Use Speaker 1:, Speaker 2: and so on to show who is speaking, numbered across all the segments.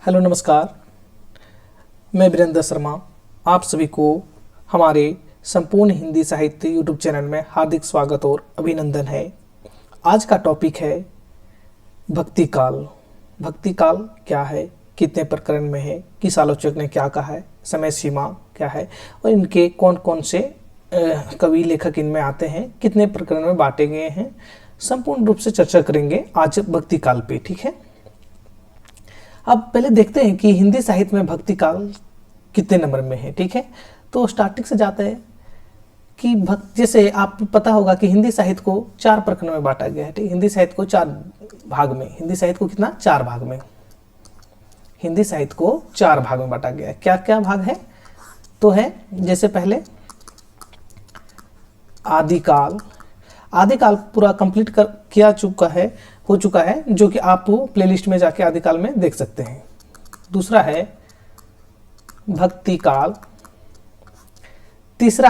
Speaker 1: Hello नमस्कार, मैं वीरेंद्र शर्मा। आप सभी को हमारे संपूर्ण हिंदी साहित्य यूट्यूब चैनल में हार्दिक स्वागत और अभिनंदन है। आज का टॉपिक है भक्ति काल। भक्ति काल क्या है, कितने प्रकरण में है, किस आलोचक ने क्या कहा है, समय सीमा क्या है और इनके कौन कौन से कवि लेखक इनमें आते हैं, कितने प्रकरण में बांटे गए हैं, संपूर्ण रूप से चर्चा करेंगे आज भक्ति काल पे। ठीक है, अब पहले देखते हैं कि हिंदी साहित्य में भक्ति काल कितने नंबर में है। ठीक है, तो स्टार्टिंग से जाते हैं कि जैसे आप पता होगा कि हिंदी साहित्य को 4 प्रकरण में बांटा गया है। ठीक, हिंदी साहित्य को 4 भाग में, हिंदी साहित्य को कितना 4 भाग में, हिंदी साहित्य को 4 भाग में बांटा गया है। क्या क्या भाग है? तो है जैसे पहले आदिकाल। आदिकाल पूरा कंप्लीट किया हो चुका है, जो कि आप प्लेलिस्ट में जाके आदिकाल में देख सकते हैं। दूसरा है भक्ति काल। तीसरा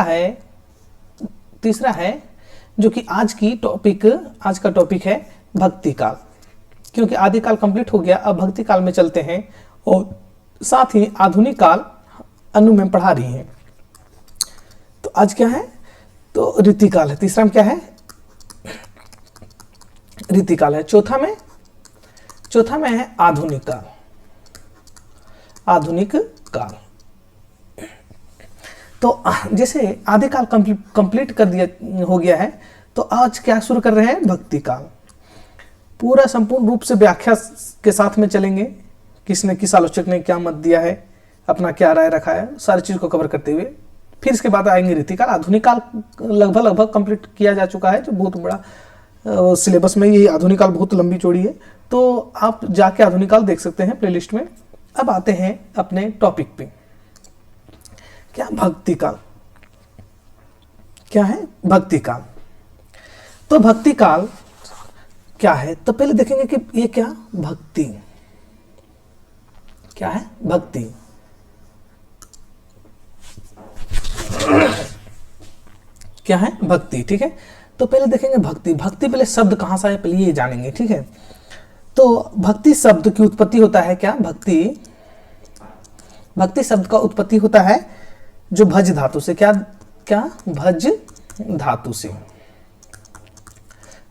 Speaker 1: है जो कि आज का टॉपिक है भक्ति काल। क्योंकि आदिकाल कंप्लीट हो गया, अब भक्ति काल में चलते हैं और साथ ही आधुनिक काल अनु में पढ़ा रही हैं। तो आज क्या है? तो रीतिकाल है। तीसरा में क्या है? रीतिकाल है। चौथा में है आधुनिक काल। आधुनिक काल। तो जैसे आदिकाल कंप्लीट कर दिया हो गया है, तो आज क्या शुरू कर रहे हैं? भक्ति काल। पूरा संपूर्ण रूप से व्याख्या के साथ में चलेंगे, किसने किस आलोचक ने क्या मत दिया है, अपना क्या राय रखा है, सारी चीज को कवर करते हुए फिर इसके बाद आएंगे रीतिकाल। आधुनिक काल लगभग कंप्लीट किया जा चुका है, जो बहुत बड़ा सिलेबस में ये आधुनिक काल बहुत लंबी चौड़ी है, तो आप जाके आधुनिक काल देख सकते हैं प्लेलिस्ट में। अब आते हैं अपने टॉपिक पे। क्या भक्ति काल? क्या है भक्ति काल? तो भक्ति काल क्या है? तो पहले देखेंगे कि ये क्या भक्ति, क्या है भक्ति। क्या है भक्ति? ठीक है, तो पहले देखेंगे भक्ति। भक्ति पहले शब्द कहां से आया पहले ये जानेंगे। ठीक है, तो भक्ति शब्द की उत्पत्ति होता है क्या? भक्ति शब्द का उत्पत्ति होता है जो भज धातु से। क्या भज धातु से।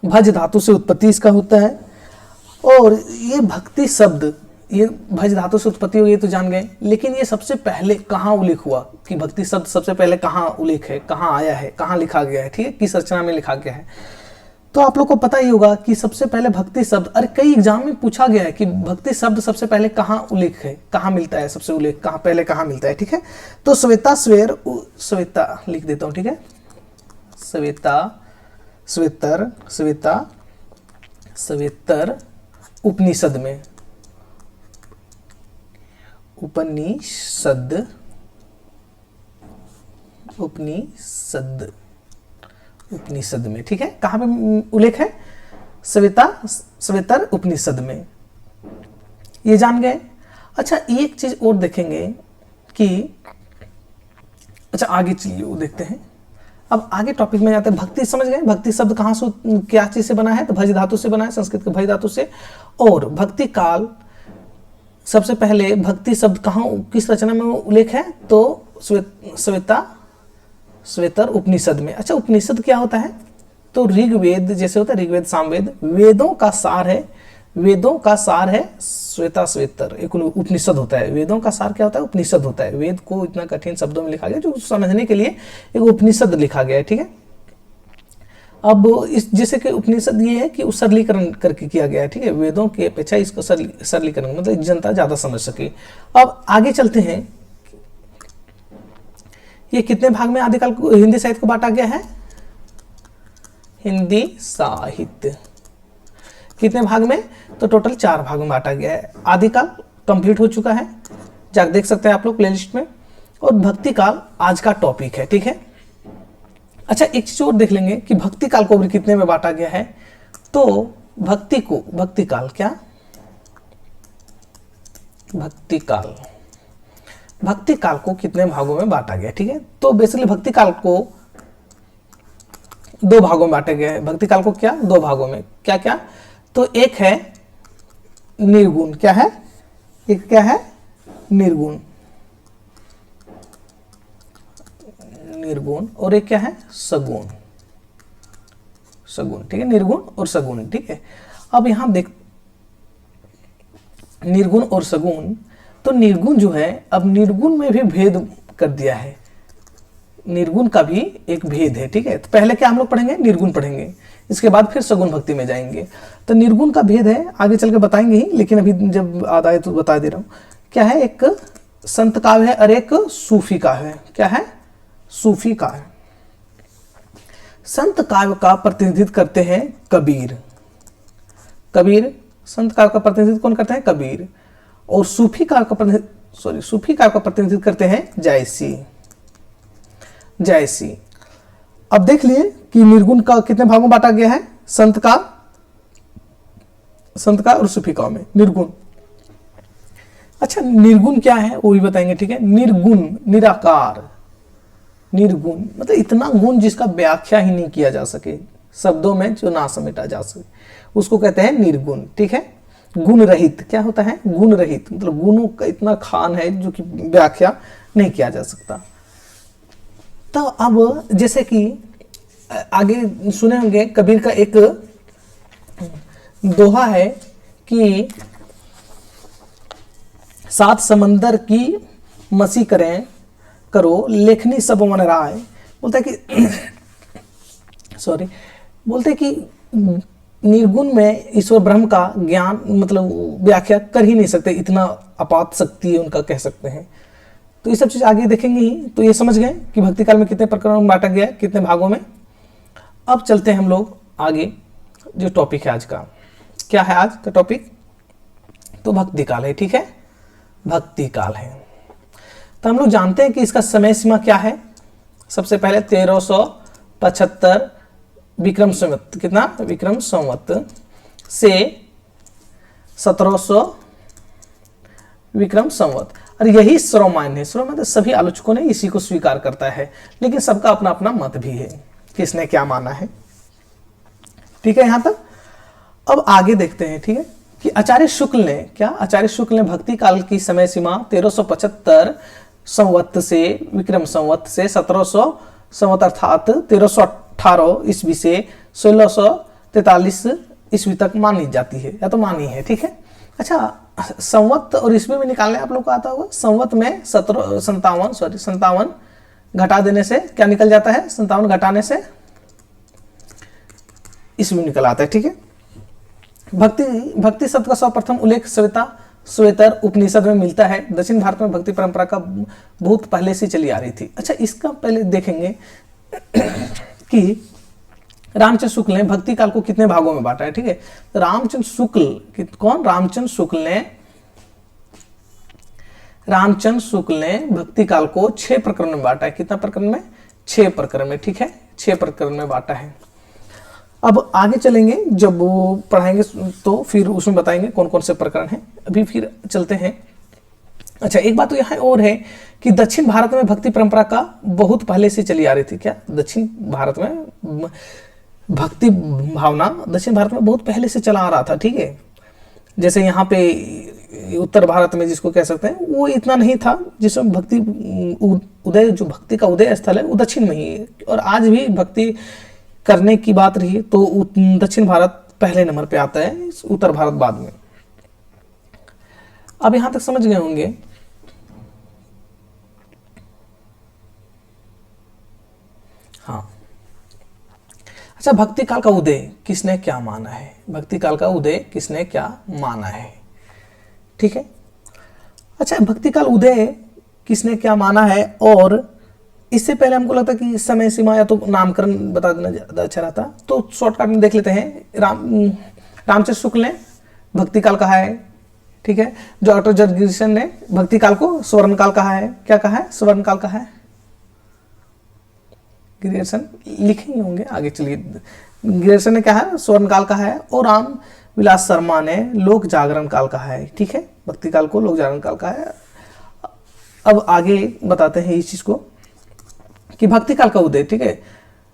Speaker 1: भज धातु से उत्पत्ति इसका होता है। और ये भक्ति शब्द, ये भज धातु से उत्पत्ति हुई तो जान गए, लेकिन ये सबसे पहले कहाँ उल्लेख हुआ कि भक्ति शब्द सबसे पहले कहाँ उल्लेख है, कहाँ आया है, कहाँ लिखा गया है? ठीक है, किस रचना में लिखा गया है? तो आप लोग को पता ही होगा कि सबसे पहले भक्ति शब्द, अरे कई एग्जाम में पूछा गया है कि भक्ति शब्द सबसे पहले कहाँ उल्लेख है, कहाँ मिलता है, सबसे उल्लेख कहाँ पहले कहाँ मिलता है? ठीक है, तो श्वेता लिख देता हूँ। ठीक है, श्वेतर उपनिषद में, उपनिषद में। ठीक है, कहां पे उल्लेख है? श्वेतर उपनिषद में। ये जान गए। अच्छा, एक चीज और देखेंगे कि अच्छा आगे चलिए वो देखते हैं। अब आगे टॉपिक में जाते हैं। भक्ति समझ गए, भक्ति शब्द कहां से, क्या चीज से बना है? तो भज धातु से बना है, संस्कृत के भज धातु से। और भक्ति काल सबसे पहले भक्ति शब्द कहाँ, किस रचना में उल्लेख है? तो श्वेतर उपनिषद में। अच्छा, उपनिषद क्या होता है? तो ऋग्वेद जैसे होता है, ऋग्वेद सामवेद, वेदों का सार है श्वेतर एक उपनिषद होता है। वेदों का सार क्या होता है? उपनिषद होता है। वेद को इतना कठिन शब्दों में लिखा गया जो समझने के लिए एक उपनिषद लिखा गया है। ठीक है, अब इस जैसे कि उपनिषद ये है कि सरलीकरण करके किया गया है। ठीक है, वेदों के अपेक्षा इसको सरलीकरण, मतलब जनता ज्यादा समझ सके। अब आगे चलते हैं। ये कितने भाग में आदिकाल को, हिंदी साहित्य को बांटा गया है? हिंदी साहित्य कितने भाग में? तो टोटल 4 भाग में बांटा गया है। आदिकाल कंप्लीट हो चुका है, जाकर देख सकते हैं आप लोग प्लेलिस्ट में। और भक्ति काल आज का टॉपिक है। ठीक है, अच्छा एक चीज और देख लेंगे कि भक्ति काल को कितने में बांटा गया है। तो भक्ति काल क्या? भक्ति काल को कितने भागों में बांटा गया? ठीक है, तो बेसिकली भक्ति काल को 2 भागों में बांटे गए हैं। भक्ति काल को क्या 2 भागों में, क्या क्या? तो एक है निर्गुण, क्या है एक क्या है, निर्गुण, निर्गुण, और एक क्या है, सगुण, सगुण, ठीक है, निर्गुण और सगुण, ठीक है। अब यहां देख, निर्गुण और सगुण, तो निर्गुण जो है, अब निर्गुण में भी भेद कर दिया है, निर्गुण का भी एक भेद है, ठीक है। तो पहले क्या हम लोग पढ़ेंगे, निर्गुण पढ़ेंगे, इसके बाद फिर सगुण भक्ति में जाएंगे। तो निर्गुण का भेद है, आगे चल के बताएंगे ही, लेकिन अभी जब आधा है तो बता दे रहा हूं। क्या है, एक संत काव्य है और एक सूफी काव्य है। क्या है, सूफी काव्य। संत काव्य का प्रतिनिधित्व करते हैं कबीर, कबीर संत काव्य का प्रतिनिधित्व कौन करते हैं, कबीर। और सूफी काव्य का सूफी काव्य का प्रतिनिधित्व करते हैं जायसी, जायसी। अब देख लिए कि निर्गुण का कितने भागों में बांटा गया है, संत का और सूफी काव्य में निर्गुण। अच्छा, निर्गुण क्या है वो भी बताएंगे, ठीक है। निर्गुण, निराकार, निर्गुण मतलब इतना गुण जिसका व्याख्या ही नहीं किया जा सके, शब्दों में जो ना समेटा जा सके, उसको कहते हैं निर्गुण, ठीक है। गुण रहित क्या होता है, गुण रहित मतलब गुणों का इतना खान है जो कि व्याख्या नहीं किया जा सकता। तो अब जैसे कि आगे सुने होंगे, कबीर का एक दोहा है कि सात समंदर की मसी करो लेखनी सब मन राय। बोलता है कि सॉरी, बोलते कि निर्गुण में ईश्वर ब्रह्म का ज्ञान मतलब व्याख्या कर ही नहीं सकते, इतना अपात शक्ति है उनका, कह सकते हैं। तो ये सब चीज आगे देखेंगे ही। तो ये समझ गए कि भक्ति काल में कितने प्रकरणों में बांटा गया है, कितने भागों में। अब चलते हैं हम लोग आगे, जो टॉपिक है आज का। क्या है आज का टॉपिक, तो भक्ति काल है, ठीक है, भक्ति काल है। तो हम लोग जानते हैं कि इसका समय सीमा क्या है। सबसे पहले 1375 विक्रम संवत, कितना, विक्रम संवत से 1700 विक्रम संवत। और यही सर्वमान्य है, सर्वमान्य सभी आलोचकों ने इसी को स्वीकार करता है, लेकिन सबका अपना अपना मत भी है, किसने क्या माना है, ठीक है। यहां तक अब आगे देखते हैं, ठीक है, कि आचार्य शुक्ल ने क्या, आचार्य शुक्ल ने भक्ति काल की समय सीमा 1375 संवत से विक्रम संवत से 1700 संवत अर्थात 1318 ईस्वी से 1643 ईस्वी तक मानी जाती है, या तो मानी है, ठीक है। अच्छा, संवत और ईस्वी में निकालने आप लोग को आता होगा। संवत में 57 घटा देने से क्या निकल जाता है, 57 घटाने से ईस्वी निकल आता है, ठीक है। भक्ति शब्द का सर्वप्रथम उल्लेख श्वेतर उपनिषद में मिलता है। दक्षिण भारत में भक्ति परंपरा का बहुत पहले से चली आ रही थी। अच्छा, इसका पहले देखेंगे कि रामचंद्र शुक्ल ने भक्ति काल को कितने भागों में बांटा है, ठीक है। तो रामचंद्र शुक्ल, कौन, रामचंद्र शुक्ल ने भक्ति काल को 6 प्रकरण में बांटा है। कितना प्रकरण में, 6 प्रकरण में, ठीक है, 6 प्रकरण में बांटा है। अब आगे चलेंगे, जब वो पढ़ाएंगे तो फिर उसमें बताएंगे कौन कौन से प्रकरण हैं। अभी फिर चलते हैं। अच्छा, एक बात तो यहाँ और है कि दक्षिण भारत में भक्ति परंपरा का बहुत पहले से चली आ रही थी। क्या, दक्षिण भारत में भक्ति भावना दक्षिण भारत में बहुत पहले से चला आ रहा था, ठीक है। जैसे यहाँ पे उत्तर भारत में जिसको कह सकते हैं, वो इतना नहीं था, जिसमें भक्ति उदय, जो भक्ति का उदय स्थल है वो दक्षिण में ही है। और आज भी भक्ति करने की बात रही तो दक्षिण भारत पहले नंबर पे आता है, उत्तर भारत बाद में। अब यहां तक समझ गए होंगे। हाँ, अच्छा, भक्ति काल का उदय किसने क्या माना है, भक्ति काल का उदय किसने क्या माना है, ठीक है। अच्छा, भक्ति काल उदय किसने क्या माना है, और इससे पहले हमको लगता कि समय सीमा या तो नामकरण बता देना ज्यादा अच्छा रहता, तो शॉर्टकट में देख लेते हैं। रामचंद्र शुक्ल ने भक्ति काल कहा है, ठीक है। डॉक्टर जगदीशन ने भक्ति काल को स्वर्ण काल कहा है। क्या कहा है, स्वर्ण काल कहा है। ग्रेसन लिखे ही होंगे, आगे चलिए। ग्रेसन ने क्या है, स्वर्ण काल कहा है। और राम विलास शर्मा ने लोक जागरण काल कहा है, ठीक है, भक्ति काल को लोक जागरण काल कहा है। अब आगे बताते हैं इस चीज को कि भक्ति काल का उदय, ठीक है,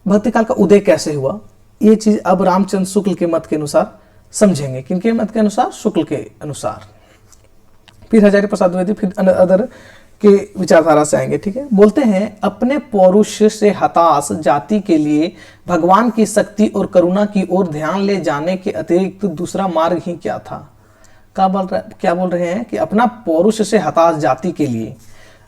Speaker 1: भक्ति काल का उदय कैसे हुआ, ये चीज अब रामचंद्र शुक्ल के मत के अनुसार समझेंगे। किनके मत के अनुसार, शुक्ल के अनुसार, फिर हजारी प्रसाद द्विवेदी, फिर अदर के विचारधारा से आएंगे। ठीक है, बोलते हैं अपने पौरुष से हताश जाति के लिए भगवान की शक्ति और करुणा की ओर ध्यान ले जाने के अतिरिक्त दूसरा मार्ग ही क्या था। क्या बोल रहे हैं कि अपना पौरुष से हताश जाति के लिए,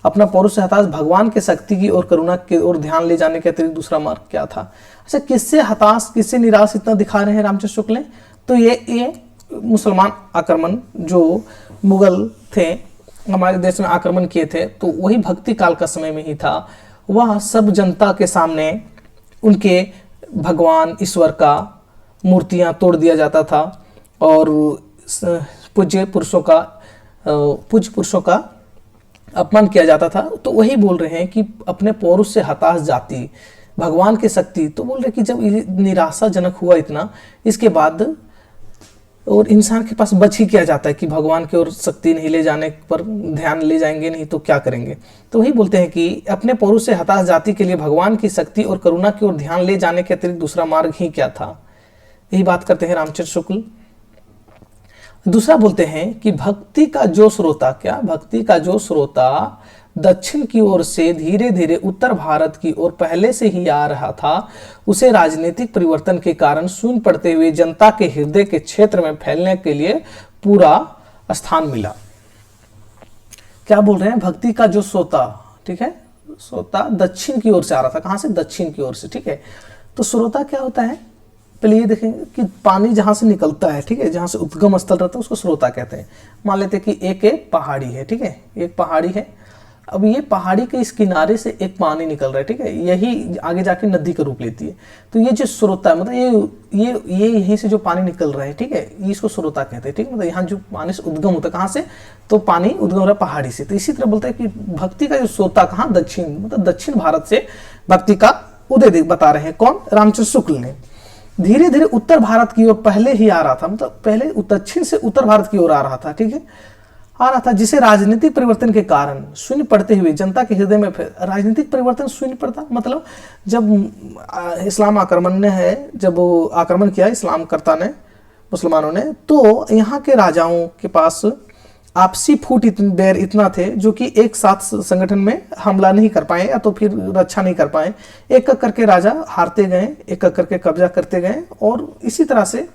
Speaker 1: अपना पौरुष से हताश भगवान के शक्ति की और करुणा की ओर ध्यान ले जाने के अतिरिक्त दूसरा मार्ग क्या था। अच्छा, किससे हताश, किससे निराश इतना दिखा रहे हैं रामचंद्र शुक्ल ने? तो ये मुसलमान आक्रमण जो मुगल थे हमारे देश में आक्रमण किए थे, तो वही भक्ति काल का समय में ही था। वह सब जनता के सामने उनके भगवान ईश्वर का मूर्तियां तोड़ दिया जाता था और पूज्य पुरुषों का अपमान किया जाता था। तो वही बोल रहे हैं कि अपने पौरुष से हताश जाति भगवान की शक्ति, तो बोल रहे कि जब निराशाजनक हुआ इतना, इसके बाद और इंसान के पास बच ही क्या जाता है कि भगवान की ओर शक्ति नहीं ले जाने पर ध्यान ले जाएंगे नहीं तो क्या करेंगे। तो वही बोलते हैं कि अपने पौरुष से हताश जाति के लिए भगवान की शक्ति और करुणा की ओर ध्यान ले जाने के अतिरिक्त दूसरा मार्ग ही क्या था। यही बात करते हैं रामचंद्र शुक्ल। दूसरा बोलते हैं कि भक्ति का जो श्रोता दक्षिण की ओर से धीरे धीरे उत्तर भारत की ओर पहले से ही आ रहा था, उसे राजनीतिक परिवर्तन के कारण शून्य पड़ते हुए जनता के हृदय के क्षेत्र में फैलने के लिए पूरा स्थान मिला। क्या बोल रहे हैं? भक्ति का जो श्रोता, ठीक है, श्रोता दक्षिण की ओर से आ रहा था। कहां से? दक्षिण की ओर से। ठीक है, तो श्रोता क्या होता है? पहले ये देखेंगे कि पानी जहां से निकलता है, ठीक है, जहां से उद्गम स्थल रहता है उसको स्रोता कहते हैं। मान लेते हैं कि एक पहाड़ी है, ठीक है, एक पहाड़ी है। अब ये पहाड़ी के इस किनारे से एक पानी निकल रहा है, ठीक है, यही आगे जाके नदी का रूप लेती है। तो ये जो स्रोता है, मतलब ये यहीं से जो पानी निकल रहा है, ठीक है, ये इसको स्रोता कहते हैं। ठीक है, मतलब यहाँ जो पानी से उद्गम होता है, कहाँ से? तो पानी उद्गम हो रहा है पहाड़ी से। तो इसी तरह बोलता है कि भक्ति का जो स्रोता कहाँ? दक्षिण, मतलब दक्षिण भारत से भक्ति का उदय बता रहे हैं। कौन? रामचंद्र शुक्ल ने। धीरे धीरे उत्तर भारत की ओर पहले ही आ रहा था, मतलब पहले दक्षिण से उत्तर भारत की ओर आ रहा था, ठीक है, आ रहा था, जिसे राजनीतिक परिवर्तन के कारण शून्य पड़ते हुए जनता के हृदय में राजनीतिक परिवर्तन शून्य पड़ता, मतलब जब इस्लाम आक्रमण ने है, जब वो आक्रमण किया इस्लाम कर्ता ने, मुसलमानों ने, तो यहाँ के राजाओं के पास आपसी फूट बैर इतना थे जो कि एक साथ संगठन में हमला नहीं कर पाए या तो फिर रक्षा नहीं कर पाए। एक एक करके राजा हारते गए, एक एक करके कब्जा करते गए और इसी तरह से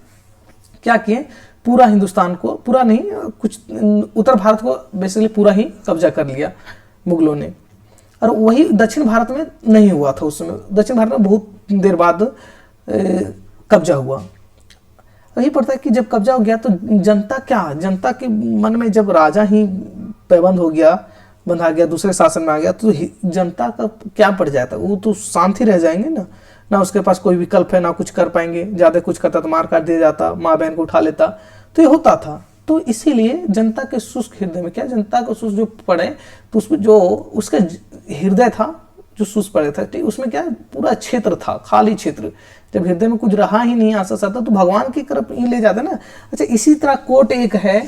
Speaker 1: क्या किए, पूरा हिंदुस्तान को, पूरा नहीं, कुछ उत्तर भारत को बेसिकली पूरा ही कब्जा कर लिया मुगलों ने। और वही दक्षिण भारत में नहीं हुआ था उस समय। दक्षिण भारत में बहुत देर बाद कब्जा हुआ। वही पड़ता है कि जब कब्जा हो गया तो जनता के मन में जब राजा ही पैबंद हो गया, बंधा गया, दूसरे शासन में आ गया, तो जनता का क्या पड़ जाता है? वो तो शांति रह जाएंगे ना उसके पास कोई विकल्प है, ना कुछ कर पाएंगे। ज्यादा कुछ करता तो मार काट दिया जाता, माँ बहन को उठा लेता, तो ये होता था। तो इसीलिए जनता के शुष्क हृदय में क्या, जनता को शुष्क जो पड़े, तो उसमें जो उसका हृदय था जो शुष्क पड़े था, ठीक, उसमें क्या पूरा क्षेत्र था, खाली क्षेत्र। जब हृदय में कुछ रहा ही नहीं आशा सा, तो भगवान की तरफ ही ले जाता ना। अच्छा, इसी तरह कोट एक है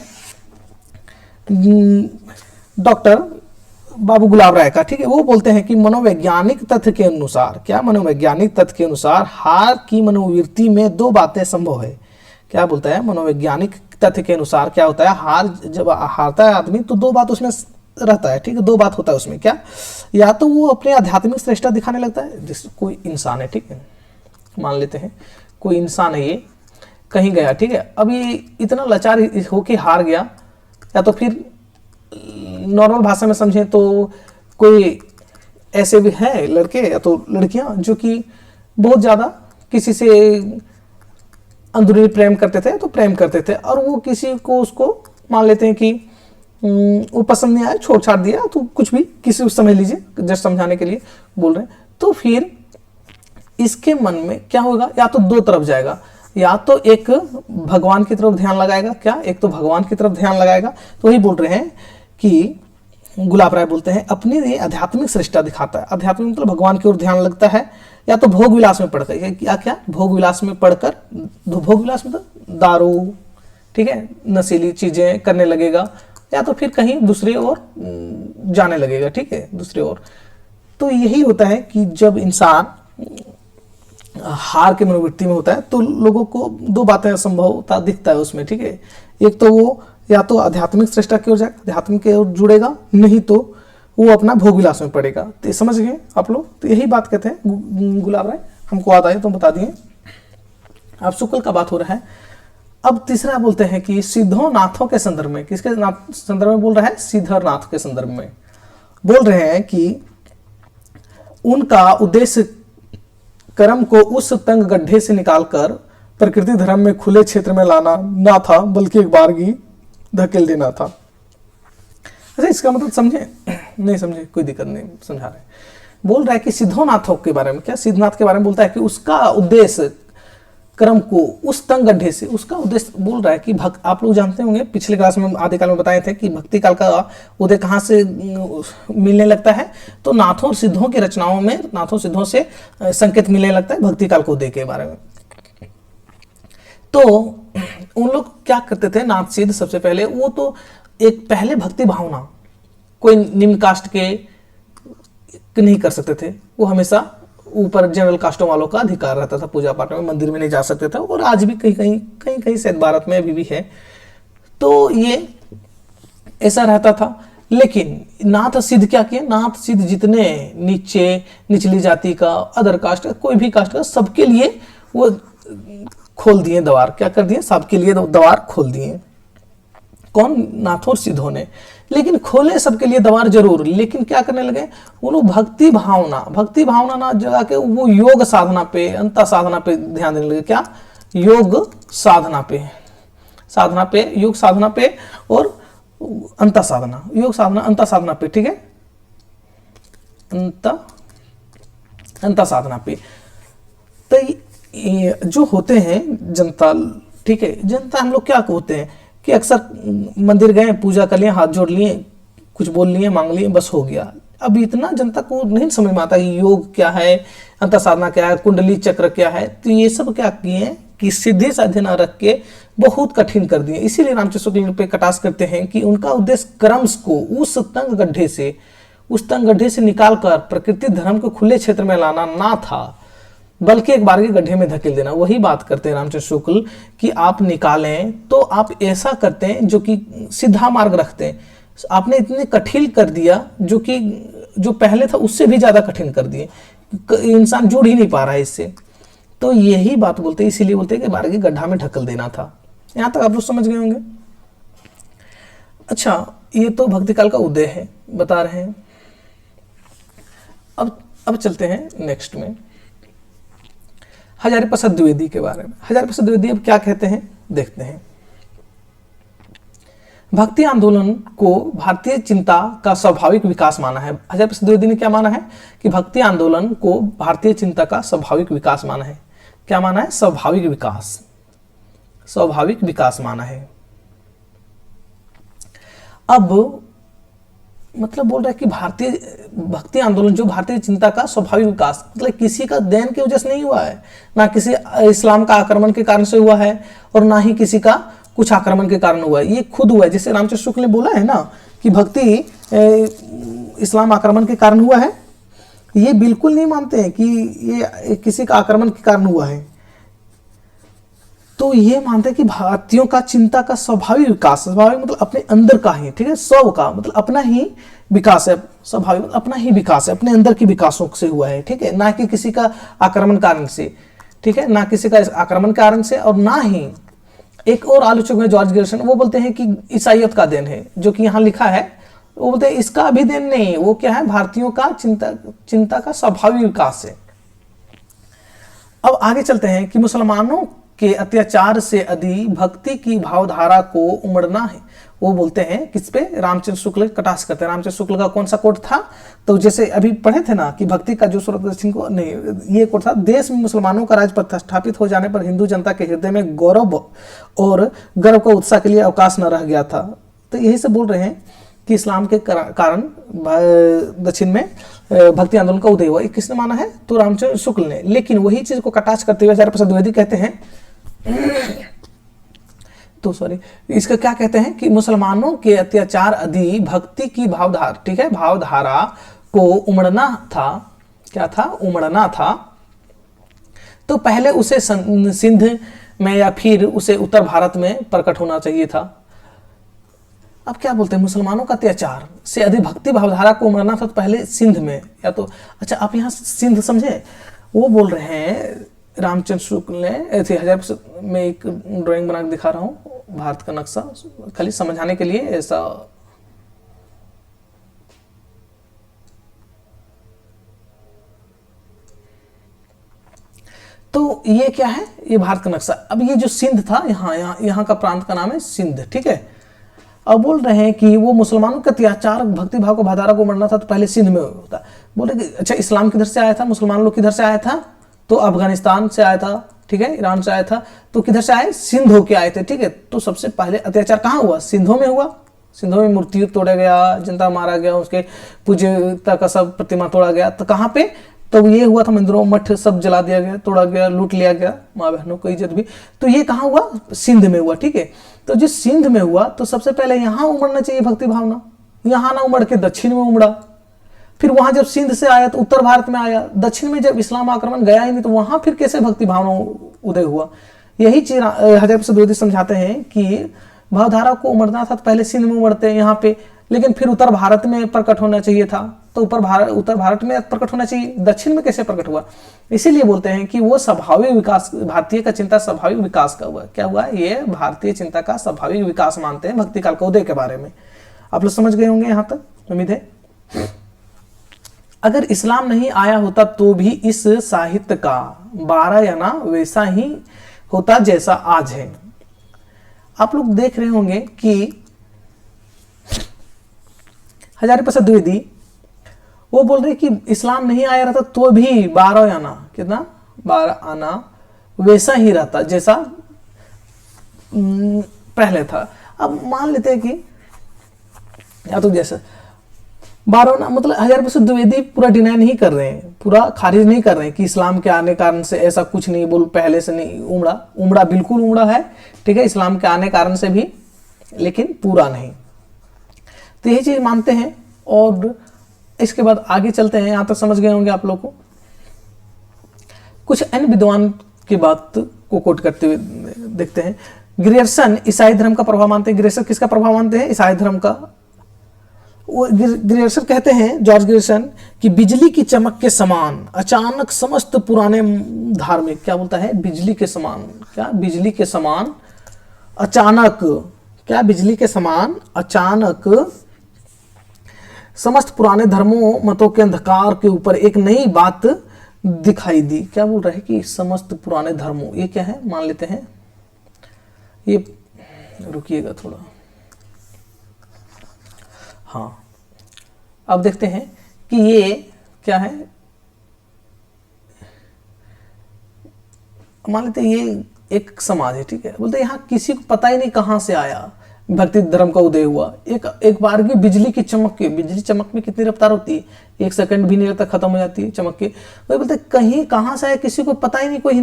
Speaker 1: डॉक्टर बाबू गुलाब राय का, ठीक है, वो बोलते हैं कि मनोवैज्ञानिक तथ्य के अनुसार, क्या मनोवैज्ञानिक तथ्य के अनुसार हार की मनोवृत्ति में दो बातें संभव है। क्या बोलता है? मनोवैज्ञानिक तथ्य के अनुसार क्या होता है, हार जब हारता है आदमी तो दो बात उसमें रहता है, ठीक है, दो बात होता है उसमें। क्या? या तो वो अपने आध्यात्मिक श्रेष्ठता दिखाने लगता है, जैसे कोई इंसान है, ठीक है, मान लेते हैं कोई इंसान है, ये कहीं गया, ठीक है, अब ये इतना लाचार होके हार गया, या तो फिर नॉर्मल भाषा में समझें तो कोई ऐसे भी हैं लड़के या तो लड़कियां जो कि बहुत ज्यादा किसी से अंदरूनी प्रेम करते थे, तो प्रेम करते थे, और वो किसी को उसको मान लेते हैं कि वो पसंद नहीं आया, छोड़ छाड़ दिया, तो कुछ भी किसी को समझ लीजिए, जस्ट समझाने के लिए बोल रहे हैं। तो फिर इसके मन में क्या होगा, या तो दो तरफ जाएगा, या तो एक भगवान की तरफ ध्यान लगाएगा, क्या, एक तो भगवान की तरफ ध्यान लगाएगा। तो वही बोल रहे हैं कि गुलाब राय बोलते हैं अपनी आध्यात्मिक श्रेष्ठता दिखाता है। आध्यात्मिक मतलब भगवान की ओर ध्यान लगता है, या तो भोग विलास में पढ़कर, क्या भोग विलास में पढ़कर, भोग विलास में तो दारू, ठीक है, नशीली चीजें करने लगेगा, या तो फिर कहीं दूसरी ओर जाने लगेगा, ठीक है, दूसरी ओर। तो यही होता है कि जब इंसान हार के मनोवृत्ति में होता है तो लोगों को दो बातें असंभवता दिखता है उसमें, ठीक है। एक तो वो या तो आध्यात्मिक श्रेष्ठता की ओर जाएगा, आध्यात्मिक की ओर जुड़ेगा, नहीं तो वो अपना भोग विलास में पड़ेगा। तो समझ गए आप लोग। तो यही बात कहते हैं गुलाब राय, हमको याद आए तो बता दिए। अब शुक्ल का बात हो रहा है। अब तीसरा बोलते हैं कि सिद्धोनाथों के संदर्भ में, किसके संदर्भ में बोल रहा है? सिद्धनाथ के संदर्भ में बोल रहे हैं कि उनका उद्देश्य कर्म को उस तंग गड्ढे से निकालकर प्रकृति धर्म में खुले क्षेत्र में लाना ना था, बल्कि एक बारगी धकेल देना था। अच्छा, इसका मतलब समझे? नहीं समझे कोई दिक्कत नहीं, समझा रहे। बोल रहा है कि सिद्धोनाथों के बारे में, क्या सिद्धनाथ के बारे में बोलता है कि उसका उद्देश्य कर्म को उस तंग गड्ढे से, उसका उद्देश्य बोल रहा है कि आप लोग जानते होंगे, पिछले क्लास में आदिकाल में बताए थे कि भक्ति काल का उदय कहाँ से मिलने लगता है? तो नाथों और सिद्धों की रचनाओं में, नाथों सिद्धों से संकेत मिलने लगता है भक्ति काल को उदय के बारे में। तो उन लोग क्या करते थे? नाथ सिद्ध सबसे पहले वो तो एक पहले भक्ति भावना, कोई निम्न कास्ट के नहीं कर सकते थे, वो हमेशा ऊपर जनरल कास्टों वालों का अधिकार रहता था, पूजा पाठ में मंदिर में नहीं जा सकते थे, और आज भी कहीं शायद भारत में अभी भी है। तो ये ऐसा रहता था। लेकिन नाथ सिद्ध क्या किए? नाथ सिद्ध जितने निचली जाति का, अदर कास्ट का, कोई भी कास्ट का, सबके लिए वो खोल दिए द्वार। क्या कर दिए? सबके लिए द्वार खोल दिए। कौन? नाथों और सिद्धों ने। लेकिन खोले सबके लिए द्वार जरूर, लेकिन क्या करने लगे? उन्होंने भक्ति भावना ना जगा के वो योग साधना पे, अंत साधना पे ध्यान देने लगे। क्या? योग साधना पे, योग साधना पे और अंत साधना, योग साधना अंत साधना पे, ठीक है, अंत साधना पे। तो ये जो होते हैं जनता, ठीक है, जनता हम लोग क्या होते हैं कि अक्सर मंदिर गए, पूजा कर लिए, हाथ जोड़ लिए, कुछ बोल लिए, मांग लिए, बस हो गया। अब इतना जनता को नहीं समझ में आता कि योग क्या है, अंत साधना क्या है, कुंडली चक्र क्या है। तो ये सब क्या किए कि सीधे साधे ना रख के बहुत कठिन कर दिए। इसीलिए रामचंद्र शुक्ल पे कटाक्ष करते हैं कि उनका उद्देश्य कर्म को उस तंग गड्ढे से निकालकर प्रकृति धर्म को खुले क्षेत्र में लाना ना था, बल्कि एक बार के गड्ढे में धकेल देना। वही बात करते हैं रामचंद्र शुक्ल कि आप निकालें तो आप ऐसा करते हैं जो कि सीधा मार्ग रखते हैं। आपने इतने कठिन कर दिया जो पहले था उससे भी ज्यादा कठिन कर दिए, इंसान जुड़ ही नहीं पा रहा है इससे। तो यही बात बोलते हैं, इसीलिए बोलते हैं कि बारह के गड्ढा में ढकल देना था। यहां तक आप लोग समझ गए होंगे। अच्छा, ये तो भक्ति काल का उदय है बता रहे हैं। अब चलते हैं नेक्स्ट में हजारी प्रसाद द्विवेदी के बारे में। हजारी प्रसाद द्विवेदी अब क्या कहते हैं देखते हैं। भक्ति आंदोलन को भारतीय चिंता का स्वाभाविक विकास माना है। हजारी प्रसाद द्विवेदी ने क्या माना है कि भक्ति आंदोलन को भारतीय चिंता का स्वाभाविक विकास माना है। क्या माना है? स्वाभाविक विकास माना है। अब मतलब बोल रहा है कि भारतीय भक्ति आंदोलन जो भारतीय चिंता का स्वाभाविक विकास, मतलब किसी का देन की वजह से नहीं हुआ है, ना किसी इस्लाम का आक्रमण के कारण से हुआ है, और ना ही किसी का कुछ आक्रमण के कारण हुआ है। ये खुद हुआ है। जैसे रामचंद्र शुक्ल ने बोला है ना कि भक्ति इस्लाम आक्रमण के कारण हुआ है, ये बिल्कुल नहीं मानते हैं कि ये किसी का आक्रमण के कारण हुआ है। तो ये मानते हैं कि भारतीयों का चिंता का स्वाभाविक विकास, स्वाभाविक मतलब अपने अंदर का ही, ठीक है, स्व का मतलब अपना ही विकास है, स्वाभाविक मतलब अपना ही विकास है, अपने अंदर की विकासों से हुआ है, ठीक है, ना कि किसी का आक्रमण कारण से, ठीक है, ना किसी का आक्रमण कारण से, और ना ही एक और आलोचक है जॉर्ज गेरसन, वो बोलते हैं कि ईसाइयत का देन है, जो कि यहाँ लिखा है। वो बोलते हैं इसका भी देन नहीं, वो क्या है, भारतीयों का चिंता का स्वाभाविक विकास है। अब आगे चलते हैं कि मुसलमानों के अत्याचार से अधिक भक्ति की भावधारा को उमड़ना है। वो बोलते हैं किस पे? रामचंद्र शुक्ल कटाक्ष करते हैं। रामचंद्र शुक्ल का कौन सा कोट था? तो जैसे अभी पढ़े थे ना कि भक्ति का जो स्रोत दक्षिण को नहीं, ये कोट था, देश में मुसलमानों का राज प्रतिष्ठापित हो जाने पर हिंदू जनता के हृदय में गौरव और गर्व का उत्साह के लिए अवकाश न रह गया था। तो यही से बोल रहे हैं कि इस्लाम के कारण दक्षिण में भक्ति आंदोलन का उदय हुआ। किसने माना है? तो रामचंद्र शुक्ल ने। लेकिन वही चीज को कटाक्ष करते हुए हजारी प्रसाद द्विवेदी कहते हैं, तो सॉरी, इसका क्या कहते हैं कि मुसलमानों के अत्याचार आदि भक्ति की भावधारा, ठीक है, भावधारा को उमड़ना था। क्या था? उमड़ना था। तो पहले उसे सिंध में या फिर उसे उत्तर भारत में प्रकट होना चाहिए था। अब क्या बोलते हैं, मुसलमानों का अत्याचार से अधिक भक्ति भावधारा को उमड़ना था तो पहले सिंध में, या तो अच्छा आप यहाँ सिंध समझे, वो बोल रहे हैं रामचंद्र शुक्ल ने ऐसे 1000 में एक ड्राइंग बना के दिखा रहा हूँ भारत का नक्शा, खाली समझाने के लिए ऐसा। तो ये क्या है, ये भारत का नक्शा। अब ये जो सिंध था, यहाँ का प्रांत का नाम है सिंध, ठीक है। अब बोल रहे हैं कि वो मुसलमानों के अत्याचार भक्ति भाव को भाधारा को मरना था तो पहले सिंध में होता। बोले कि अच्छा इस्लाम किधर से आया था, मुसलमान लोग किधर से आया था, तो अफगानिस्तान से आया था, ठीक है, ईरान से आया था, तो किधर से आए, सिंध होके आए थे, ठीक है। तो सबसे पहले अत्याचार कहाँ हुआ, सिंधों में हुआ। सिंधों में मूर्ति तोड़ा गया, जनता मारा गया, उसके पूज्यता का सब प्रतिमा तोड़ा गया। तो कहाँ पे, तो ये हुआ था, मंदिरों मठ सब जला दिया गया, तोड़ा गया, लूट लिया गया, माँ बहनों को इज्जत भी। तो ये कहाँ हुआ, सिंध में हुआ, ठीक है। तो जिस सिंध में हुआ तो सबसे पहले यहाँ उमड़ना चाहिए भक्ति भावना, यहाँ ना उमड़ के दक्षिण में उमड़ा। फिर वहां जब सिंध से आया तो उत्तर भारत में आया, दक्षिण में जब इस्लाम आक्रमण गया ही नहीं तो वहां फिर कैसे भक्ति भावना उदय हुआ। यही चीज हज़ारी प्रसाद द्विवेदी समझाते हैं कि भावधारा को उमड़ना था तो पहले सिंध में उमड़ते हैं यहाँ पे, लेकिन फिर उत्तर भारत में प्रकट होना चाहिए था, तो उत्तर भारत में प्रकट होना चाहिए, दक्षिण में कैसे प्रकट हुआ। इसीलिए बोलते हैं कि वो स्वाभाविक विकास, भारतीय का चिंता स्वाभाविक विकास का हुआ। क्या हुआ, ये भारतीय चिंता का स्वाभाविक विकास मानते हैं भक्ति काल का उदय के बारे में। आप लोग समझ गए होंगे यहाँ तक, उम्मीद है। अगर इस्लाम नहीं आया होता तो भी इस साहित्य का 12 आना वैसा ही होता जैसा आज है। आप लोग देख रहे होंगे कि हज़ारी प्रसाद द्विवेदी वो बोल रहे कि इस्लाम नहीं आया रहता तो भी 12 आना, कितना, 12 आना वैसा ही रहता जैसा पहले था। अब मान लेते हैं कि या तो जैसे 12 आना मतलब हज़ारी प्रसाद द्विवेदी पूरा डिनाई नहीं कर रहे हैं, पूरा खारिज नहीं कर रहे हैं कि इस्लाम के आने कारण से ऐसा कुछ नहीं, बोल पहले से नहीं उमड़ा बिल्कुल उमड़ा है, ठीक है, इस्लाम के आने कारण से भी, लेकिन पूरा नहीं। तो यही चीज मानते हैं। और इसके बाद आगे चलते हैं, यहां तक समझ गए होंगे आप लोग को। कुछ अन्य विद्वान की बात को कोट करते हुए देखते हैं। ग्रियर्सन ईसाई धर्म का प्रभाव मानते हैं। ग्रियर्सन किसका प्रभाव मानते हैं, ईसाई धर्म का। वो ग्रियर्सन कहते हैं, जॉर्ज ग्रियर्सन, कि बिजली की चमक के समान अचानक समस्त पुराने धार्मिक, क्या बोलता है, बिजली के समान, क्या, बिजली के समान अचानक, क्या, बिजली के समान अचानक समस्त पुराने धर्मों मतों के अंधकार के ऊपर एक नई बात दिखाई दी। क्या बोल रहे हैं कि समस्त पुराने धर्मों, ये क्या है, मान लेते हैं, ये रुकिएगा थोड़ा, हाँ, अब देखते हैं कि ये क्या है। मान लेते हैं ये एक समाज है, ठीक है, बोलते हैं यहाँ किसी को पता ही नहीं कहाँ से आया, भक्ति धर्म का उदय हुआ। एक बार की बिजली की चमक के, बिजली चमक में कितनी रफ्तार होती है, 1 सेकंड भी नहीं लगता खत्म हो जाती है चमक के। वही बोलते कहीं कहाँ से आया, किसी को पता ही नहीं, कोई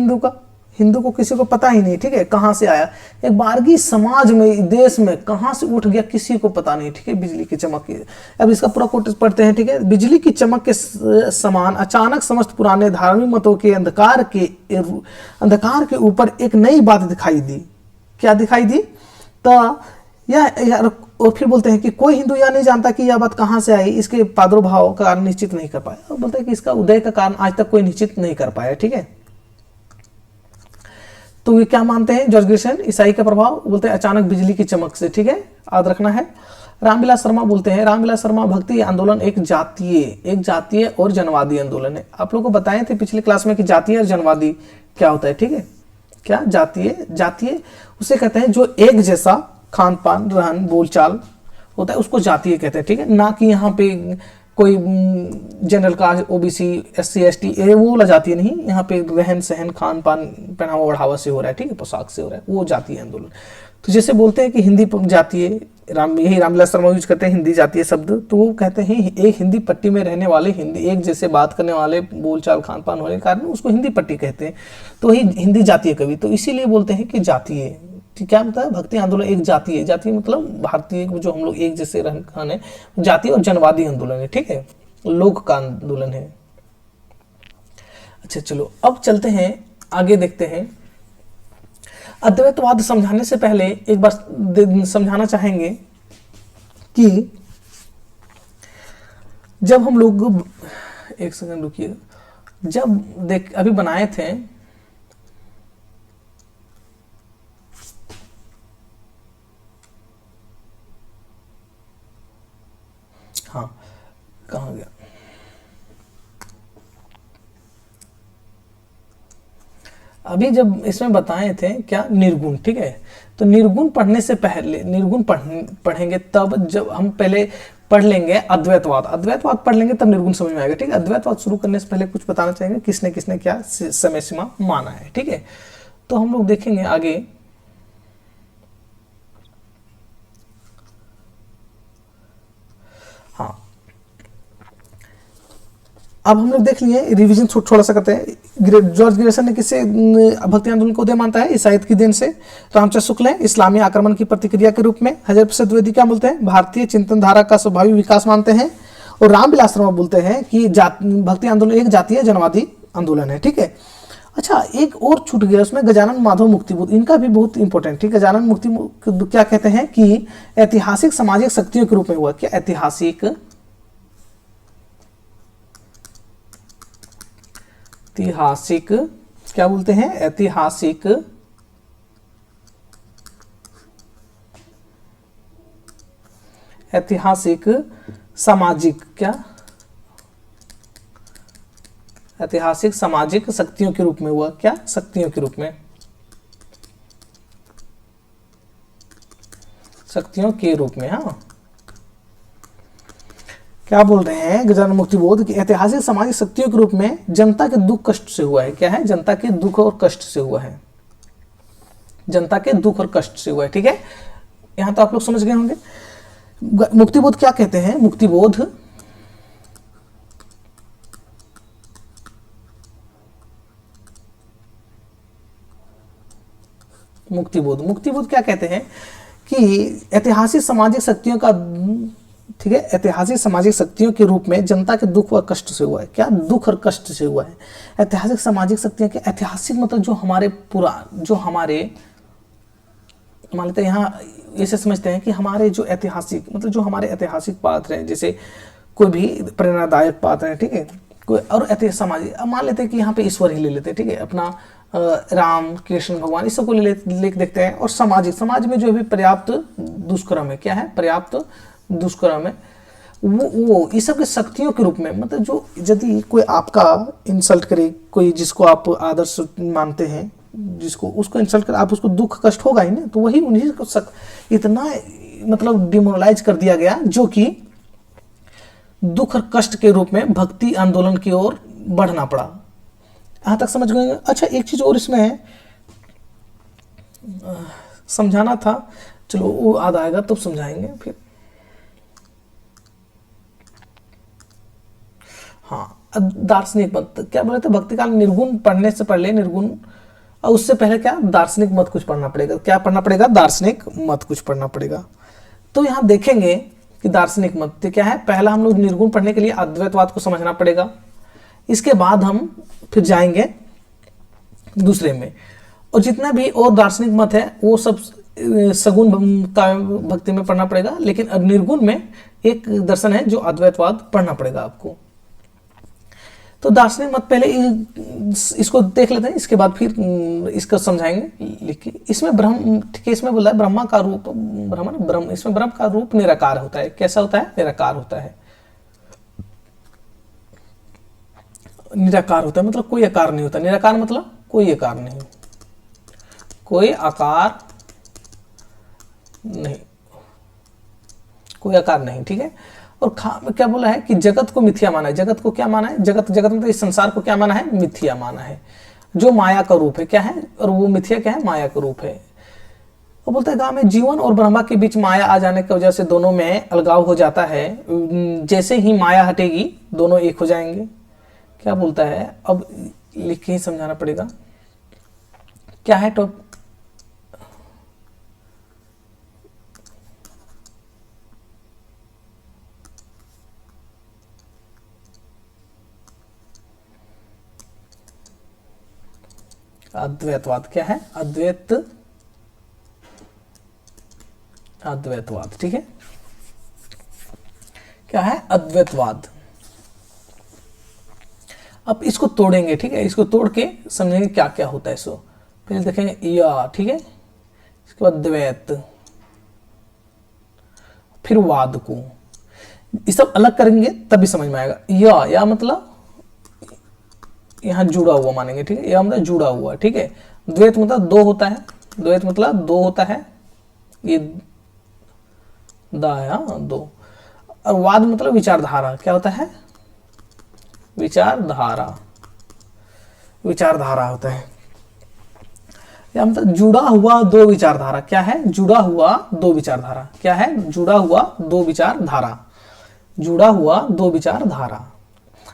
Speaker 1: हिंदू को किसी को पता ही नहीं, ठीक है, कहाँ से आया। एक बारगी समाज में, देश में कहाँ से उठ गया किसी को पता नहीं, ठीक है, बिजली की चमक के। अब इसका पूरा कोट पढ़ते हैं, ठीक है। बिजली की चमक के समान अचानक समस्त पुराने धार्मिक मतों के अंधकार के ऊपर एक नई बात दिखाई दी। क्या दिखाई दी, तो यार, और फिर बोलते हैं कि कोई हिंदू यह नहीं जानता कि यह बात कहाँ से आई, इसके प्रादुर्भाव का कारण निश्चित नहीं कर पाया। और बोलते हैं कि इसका उदय का कारण आज तक कोई निश्चित नहीं कर पाया, ठीक है। तो ये क्या मानते हैं जॉर्ज ग्रियर्सन, ईसाई का प्रभाव, बोलते हैं अचानक बिजली की चमक से, ठीक है, याद रखना है। रामविलास शर्मा बोलते हैं, रामविलास शर्मा, भक्ति आंदोलन एक जातीय और जनवादी आंदोलन है। आप लोग को बताए थे पिछले क्लास में कि जातीय और जनवादी क्या होता है, ठीक है। क्या, जातीय उसे कहते हैं जो एक जैसा खान पान, रहन, बोलचाल होता है, उसको जातीय कहते हैं, ठीक है। ना कि यहाँ पे कोई general caste, OBC, SC ST वो वाला जातीय नहीं, यहाँ पे रहन सहन, खान पान, पहनावा ओढ़ावा से हो रहा है, ठीक है, पोशाक से हो रहा है, वो जातीय आंदोलन। तो जैसे बोलते हैं कि हिंदी जातीय, यही रामविलास शर्मा यूज करते हैं हिंदी जातीय शब्द, तो वो कहते हैं एक हिंदी पट्टी में रहने वाले, हिंदी एक जैसे बात करने वाले, बोलचाल खान पान होने के कारण उसको हिंदी पट्टी कहते हैं, तो ही हिंदी जातीय कवि। तो इसीलिए बोलते हैं कि जातीय, क्या होता है, भक्ति आंदोलन एक जातीय मतलब भारतीय जो हम लोग एक जैसे रहन खान है, जातीय और जनवादी आंदोलन है, ठीक है, लोक का आंदोलन है। अच्छा चलो अब चलते हैं आगे, देखते हैं। अद्वैतवाद समझाने से पहले एक बार समझाना चाहेंगे कि जब हम लोग, एक सेकंड रुकिए, जब देख अभी बनाए थे, हाँ कहाँ गया, अभी जब इसमें बताए थे क्या, निर्गुण, ठीक है। तो निर्गुण पढ़ने से पहले, निर्गुण पढ़ेंगे तब, जब हम पहले पढ़ लेंगे अद्वैतवाद, अद्वैतवाद पढ़ लेंगे तब निर्गुण समझ में आएगा, ठीक है। अद्वैतवाद शुरू करने से पहले कुछ बताना चाहेंगे किसने किसने क्या समय सीमा माना है, ठीक है। तो हम लोग देखेंगे आगे, हाँ अब हम लोग देख लिए, रिवीजन थोड़ा सा करते हैं। जॉर्ज ग्रेसन ने किससे भक्ति आंदोलन को उदय मानता है? ईसाइत की देन से। रामचंद्र शुक्ल ने इस्लामी आक्रमण की प्रतिक्रिया के रूप में। हरिप्रसाद द्विवेदी क्या बोलते हैं? भारतीय चिंतन धारा का स्वाभाविक विकास मानते हैं। और रामविलास शर्मा बोलते हैं कि भक्ति आंदोलन एक जातीय जनवादी आंदोलन है, ठीक है। अच्छा, एक और छूट गया उसमें, गजानन माधव मुक्तिबोध, इनका भी बहुत इंपॉर्टेंट, ठीक है। गजानन मुक्तिबोध क्या कहते हैं कि ऐतिहासिक सामाजिक शक्तियों के रूप में हुआ। क्या? ऐतिहासिक क्या बोलते हैं? ऐतिहासिक सामाजिक, क्या? ऐतिहासिक सामाजिक शक्तियों के रूप में हुआ। क्या? शक्तियों के रूप में, शक्तियों के रूप में, हाँ। क्या बोल रहे हैं गजानन मुक्तिबोध की? ऐतिहासिक सामाजिक शक्तियों के रूप में जनता के दुख कष्ट से हुआ है। क्या है? जनता के दुख और कष्ट से हुआ है, जनता के दुख और कष्ट से हुआ है, ठीक है। यहां तो आप लोग समझ गए होंगे। मुक्तिबोध क्या कहते हैं? मुक्तिबोध मुक्तिबोध क्या कहते हैं कि ऐतिहासिक सामाजिक शक्तियों का, ठीक है, ऐतिहासिक सामाजिक शक्तियों के रूप में जनता के दुख और कष्ट से हुआ है। क्या? दुख और कष्ट से हुआ है। ऐतिहासिक सामाजिक शक्तियां के, ऐतिहासिक मतलब जो हमारे मान लेते हैं, यहाँ ऐसे समझते हैं कि हमारे जो ऐतिहासिक मतलब जो हमारे ऐतिहासिक पात्र हैं, जैसे कोई भी प्रेरणादायक पात्र है, ठीक है, कोई और ऐतिहासिक सामाजिक, अब मान लेते हैं कि यहाँ पे ईश्वर ही ले लेते हैं, ठीक है, अपना राम कृष्ण भगवान, इस सबको ले देखते हैं। और समाज में जो भी पर्याप्त दुष्कर्म है, क्या है? पर्याप्त दुष्कर्म है, वो इस सब के शक्तियों के रूप में, मतलब जो यदि कोई आपका इंसल्ट करे, कोई जिसको आप आदर्श मानते हैं, जिसको उसको इंसल्ट कर, आप उसको दुख कष्ट होगा ही ना, तो वही उन्हीं को इतना मतलब डिमोरलाइज कर दिया गया, जो कि दुख और कष्ट के रूप में भक्ति आंदोलन की ओर बढ़ना पड़ा। यहां तक समझ गए? अच्छा, एक चीज और इसमें समझाना था, चलो वो आधा आएगा तब समझाएंगे फिर। हाँ, दार्शनिक मत क्या बोले थे? भक्ति काल निर्गुण पढ़ने से पहले निर्गुण, और उससे पहले क्या? दार्शनिक मत कुछ पढ़ना पड़ेगा। क्या पढ़ना पड़ेगा? दार्शनिक मत कुछ पढ़ना पड़ेगा। तो यहां देखेंगे कि दार्शनिक मत क्या है। पहला हम लोग निर्गुण पढ़ने के लिए अद्वैतवाद को समझना पड़ेगा, इसके बाद हम फिर जाएंगे दूसरे में। और जितना भी और दार्शनिक मत है वो सब सगुण का भक्ति में पढ़ना पड़ेगा, लेकिन निर्गुण में एक दर्शन है जो अद्वैतवाद पढ़ना पड़ेगा आपको। तो दार्शनिक मत पहले इसको देख लेते हैं, इसके बाद फिर इसको समझाएंगे लिख के। इसमें ब्रह्म, ठीक है, इसमें बोला है ब्रह्मा का रूप, ब्रह्म, इसमें ब्रह्म का रूप निराकार होता है। कैसा होता है? निराकार होता है। निराकार होता है मतलब कोई आकार नहीं होता। निराकार मतलब कोई आकार नहीं, कोई आकार नहीं, कोई आकार नहीं, ठीक है। और क्या बोला है कि जगत को मिथ्या माना है। जगत को क्या माना है? जगत मतलब इस संसार को क्या माना है? मिथ्या माना है, जो माया का रूप है। क्या है? और वो मिथ्या क्या है? माया का रूप है। वो बोलता है गांव में जीवन और ब्रह्मा के बीच माया आ जाने की वजह से दोनों में अलगाव हो जाता है। जैसे ही माया हटेगी दोनों एक हो जाएंगे। क्या बोलता है? अब लिख के ही समझाना पड़ेगा। क्या है? तो अद्वैतवाद क्या है? अद्वैतवाद, ठीक है। क्या है? अद्वैतवाद। अब इसको तोड़ेंगे, ठीक है, इसको तोड़ के समझेंगे क्या क्या होता है। इसको पहले देखेंगे या, ठीक है, इसके बाद द्वैत, फिर वाद को, ये सब अलग करेंगे तभी समझ में आएगा। या मतलब यहां जुड़ा हुआ मानेंगे, ठीक है, या मतलब जुड़ा हुआ, ठीक है। द्वैत मतलब दो होता है, द्वैत मतलब दो होता है, ये दा है, हाँ, दो। और वाद मतलब विचारधारा, क्या होता है? विचारधारा, विचारधारा होता है। या मतलब जुड़ा हुआ दो विचारधारा, क्या है? जुड़ा हुआ दो विचारधारा, क्या है? जुड़ा हुआ दो विचारधारा, जुड़ा हुआ दो विचारधारा।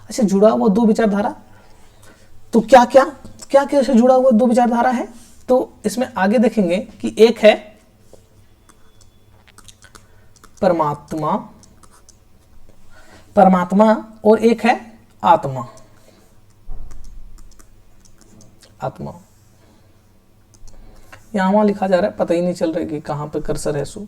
Speaker 1: अच्छा, जुड़ा हुआ दो विचारधारा, तो क्या क्या क्या क्या से जुड़ा हुआ दो विचारधारा है? तो इसमें आगे देखेंगे कि एक है परमात्मा, परमात्मा, और एक है आत्मा, आत्मा। यहां वहां लिखा जा रहा है, पता ही नहीं चल रहा है कि कहां पे कर्सर है। सो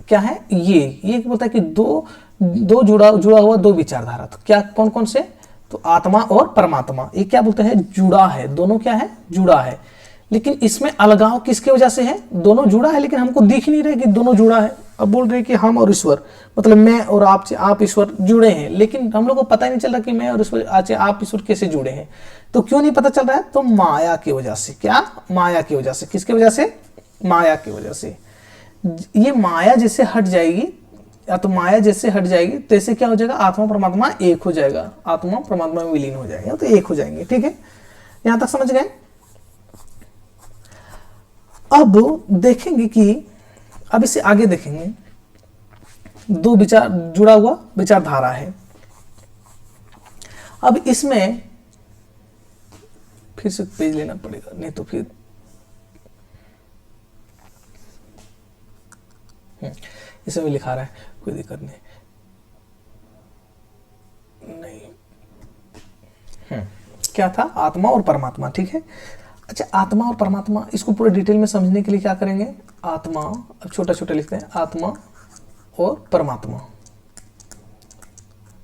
Speaker 1: क्या है ये बोलता है कि दो जुड़ा हुआ दो विचारधारा। तो क्या, कौन कौन से? तो आत्मा और परमात्मा, ये क्या बोलते हैं? जुड़ा है, दोनों क्या है? जुड़ा है। लेकिन इसमें अलगाव किसके वजह से है? दोनों जुड़ा है लेकिन हमको दिख नहीं रहा कि दोनों जुड़ा है। अब बोल रहे हैं कि हम और ईश्वर, मतलब मैं और आप ईश्वर जुड़े हैं, लेकिन हम लोग को पता ही नहीं चल रहा कि मैं और ईश्वर, आप ईश्वर कैसे जुड़े हैं। तो क्यों नहीं पता चल रहा है? तो माया की वजह से। क्या? माया की वजह से। किसकी वजह से? माया की वजह से। ये माया जैसे हट जाएगी, या तो माया जैसे हट जाएगी, तैसे क्या हो जाएगा? आत्मा परमात्मा एक हो जाएगा, आत्मा परमात्मा में विलीन हो जाएगा, तो एक हो जाएंगे। ठीक है, यहां तक समझ गए? अब देखेंगे कि अब इससे आगे देखेंगे, दो विचार, जुड़ा हुआ विचारधारा है। अब इसमें फिर से पेज लेना पड़ेगा, नहीं तो फिर इसमें भी लिखा रहा है, कोई दिक्कत नहीं। क्या था? आत्मा और परमात्मा, ठीक है। अच्छा, आत्मा और परमात्मा, इसको पूरे डिटेल में समझने के लिए क्या करेंगे? आत्मा, अब छोटा छोटा लिखते हैं, आत्मा और परमात्मा,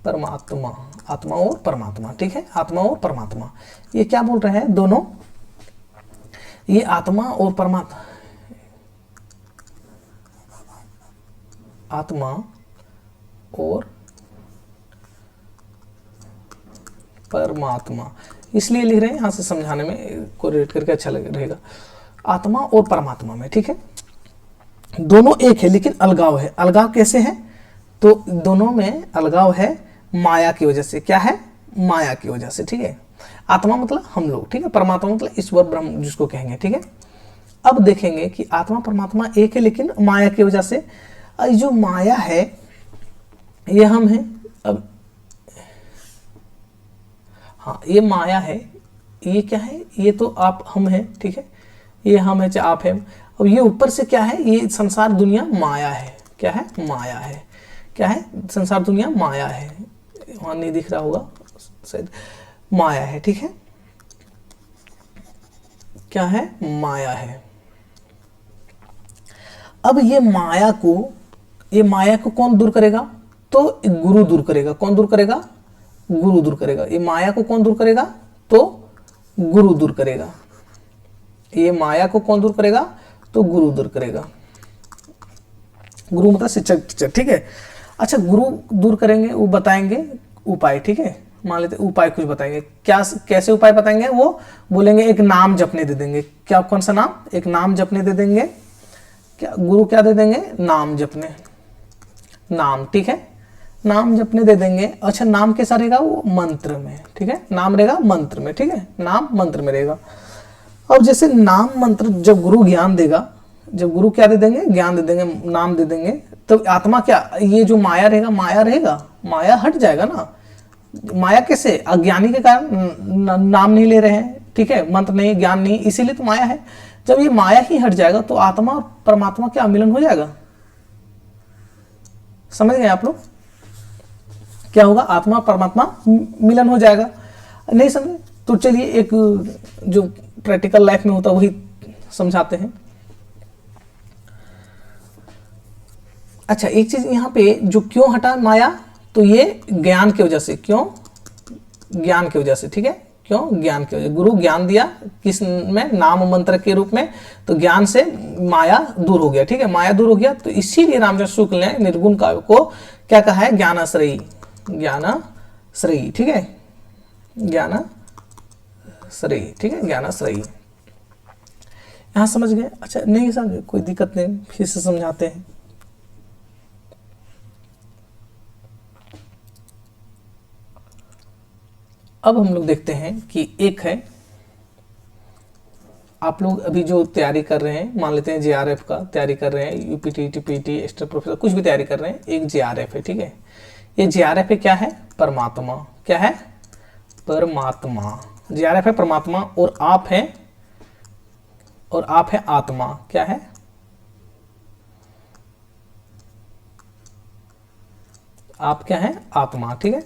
Speaker 1: परमात्मा, आत्मा और परमात्मा, ठीक है। आत्मा और परमात्मा, ये क्या बोल रहे हैं? दोनों, ये आत्मा और परमात्मा, आत्मा और परमात्मा, इसलिए लिख रहे हैं, यहां से समझाने में कोरिलेट करके अच्छा रहेगा। आत्मा और परमात्मा में, ठीक है, दोनों एक है लेकिन अलगाव है। अलगाव कैसे है? तो दोनों में अलगाव है माया की वजह से। क्या है? माया की वजह से, ठीक है। आत्मा मतलब हम लोग, ठीक है। परमात्मा मतलब ईश्वर ब्रह्म जिसको कहेंगे, ठीक है। अब देखेंगे कि आत्मा परमात्मा एक है लेकिन माया की वजह से, जो माया है ये हम हैं। अब हाँ, ये माया है, ये क्या है? ये तो आप हम हैं, ठीक है, ये हम है चाहे आप हैं। अब ये ऊपर से क्या है? ये संसार दुनिया माया है। क्या है? माया है। क्या है? संसार दुनिया माया है, वहां नहीं दिख रहा होगा शायद, माया है, ठीक है। क्या है? माया है। अब ये माया को कौन दूर करेगा? तो गुरु दूर करेगा। कौन दूर करेगा? गुरु दूर करेगा। ये माया को कौन दूर करेगा? तो गुरु दूर करेगा। ये माया को कौन दूर करेगा? तो गुरु दूर करेगा। गुरु मतलब शिक्षक टीचर, ठीक है। अच्छा, गुरु दूर करेंगे, वो बताएंगे उपाय, ठीक है। मान लेते उपाय कुछ बताएंगे, क्या कैसे उपाय बताएंगे? वो बोलेंगे एक नाम जपने दे देंगे। क्या? कौन सा नाम? एक नाम जपने दे देंगे। क्या गुरु क्या दे देंगे? नाम जपने, नाम, ठीक है, नाम जपने दे देंगे। अच्छा, नाम कैसा रहेगा? वो मंत्र में, ठीक है, नाम रहेगा मंत्र में, ठीक है, नाम मंत्र में रहेगा। अब जैसे नाम मंत्र जब गुरु ज्ञान देगा, जब गुरु क्या दे देंगे? ज्ञान दे देंगे, नाम दे देंगे, तो आत्मा क्या, ये जो माया रहेगा, माया हट जाएगा ना। माया कैसे? अज्ञानी के कारण नाम नहीं ले रहे हैं, ठीक है, मंत्र नहीं, ज्ञान नहीं, इसीलिए तो माया है। जब ये माया ही हट जाएगा तो आत्मा और परमात्मा क्या मिलन हो जाएगा? समझ गए आप लोग? क्या होगा? आत्मा परमात्मा मिलन हो जाएगा। नहीं समझे तो चलिए एक जो प्रैक्टिकल लाइफ में होता है वही समझाते हैं। अच्छा एक चीज यहाँ पे जो क्यों हटा माया, तो ये ज्ञान की वजह से, क्यों, ज्ञान की वजह से, ठीक है, क्यों, ज्ञान की वजह, गुरु ज्ञान दिया किस में, नाम मंत्र के रूप में, तो ज्ञान से माया दूर हो गया, ठीक है, माया दूर हो गया, तो इसीलिए रामचंद्र शुक्ल ने निर्गुण काव्य को क्या कहा है, ज्ञानाश्रयी, ज्ञानाश्रयी, ठीक है, ज्ञानाश्रयी, ठीक है, ज्ञानाश्रयी। यहां समझ गए? अच्छा नहीं समझे कोई दिक्कत नहीं, फिर से समझाते हैं। अब हम लोग देखते हैं कि एक है, आप लोग अभी जो तैयारी कर रहे हैं, मान लेते हैं जेआरएफ का तैयारी कर रहे हैं, यूपीटी, टीपीटी, एक्स्ट्रा प्रोफेसर, कुछ भी तैयारी कर रहे हैं, एक जेआरएफ है, ठीक है, ये जेआरएफ है, क्या है, परमात्मा, क्या है, परमात्मा, जेआरएफ है परमात्मा, और आप है आत्मा, क्या है, आप क्या है, आत्मा, ठीक है,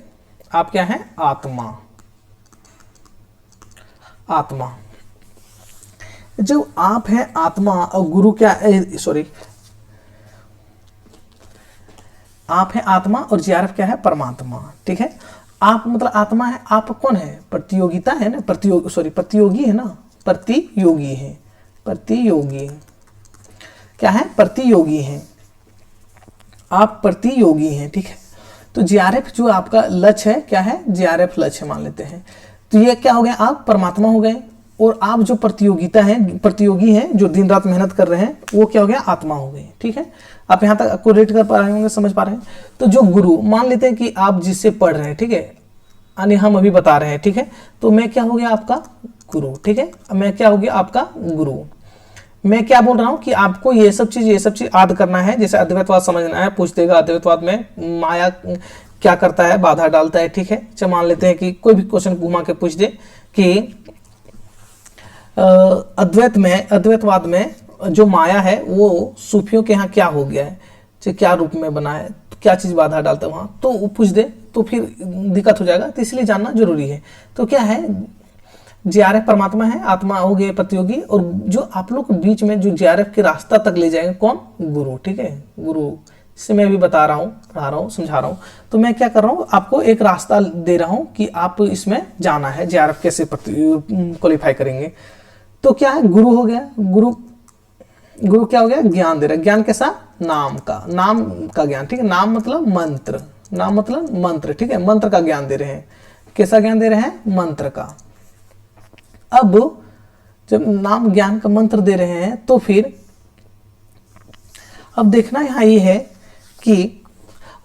Speaker 1: आप क्या है, आत्मा, आत्मा। जब आप है आत्मा और गुरु क्या, सॉरी, आप है आत्मा और जेआरएफ क्या है, परमात्मा, ठीक है, आप मतलब आत्मा है, आप कौन है, प्रतियोगिता है ना, प्रतियोगी है ना, प्रतियोगी है, प्रतियोगी, क्या है, प्रतियोगी है, आप प्रतियोगी हैं, ठीक है, तो जेआरएफ जो आपका लक्ष्य है, क्या है, जेआरएफ लक्ष्य मान लेते हैं, तो ये क्या हो गया, आप परमात्मा हो गए, और आप जो प्रतियोगी हैं जो दिन रात मेहनत कर रहे हैं, वो क्या हो गया, आत्मा हो गए, ठीक है, आप यहाँ तक आपको रेट कर पा रहे होंगे, समझ पा रहे हैं। तो जो गुरु, मान लेते हैं कि आप जिससे पढ़ रहे हैं, ठीक है, यानी हम अभी बता रहे हैं, ठीक है, तो मैं क्या हो गया, आपका गुरु, ठीक है, मैं क्या हो गया, आपका गुरु, मैं क्या बोल रहा हूँ कि आपको ये सब चीज याद करना है, जैसे अद्वैतवाद समझना है, पूछ देगा अद्वैतवाद में माया क्या करता है, बाधा डालता है, ठीक है, चलो मान लेते हैं कि कोई भी क्वेश्चन घुमा के पूछ दे कि अद्वैतवाद में जो माया है वो सूफियों के यहाँ क्या हो गया है, क्या रूप में बना है, तो क्या चीज बाधा डालता है वहां, तो वो पूछ दे तो फिर दिक्कत हो जाएगा, तो इसलिए जानना जरूरी है। तो क्या है, जेआरएफ परमात्मा है, आत्मा हो गए प्रतियोगी, और जो आप लोग के बीच में जो जेआरएफ के रास्ता तक ले जाएंगे कौन, गुरु, ठीक है, गुरु, इससे मैं भी बता रहा हूँ, पढ़ा रहा हूँ, समझा रहा हूँ, तो मैं क्या कर रहा हूँ, आपको एक रास्ता दे रहा हूँ कि आप इसमें जाना है, जेआरएफ कैसे क्वालिफाई करेंगे। तो क्या है, गुरु हो गया, गुरु क्या हो गया, ज्ञान दे रहा है, ज्ञान कैसा, नाम का ज्ञान, ठीक है, नाम मतलब मंत्र, ठीक है, मंत्र का ज्ञान दे रहे हैं, कैसा ज्ञान दे रहे हैं, मंत्र का। अब जब नाम ज्ञान का मंत्र दे रहे हैं, तो फिर अब देखना यहाँ ये है कि,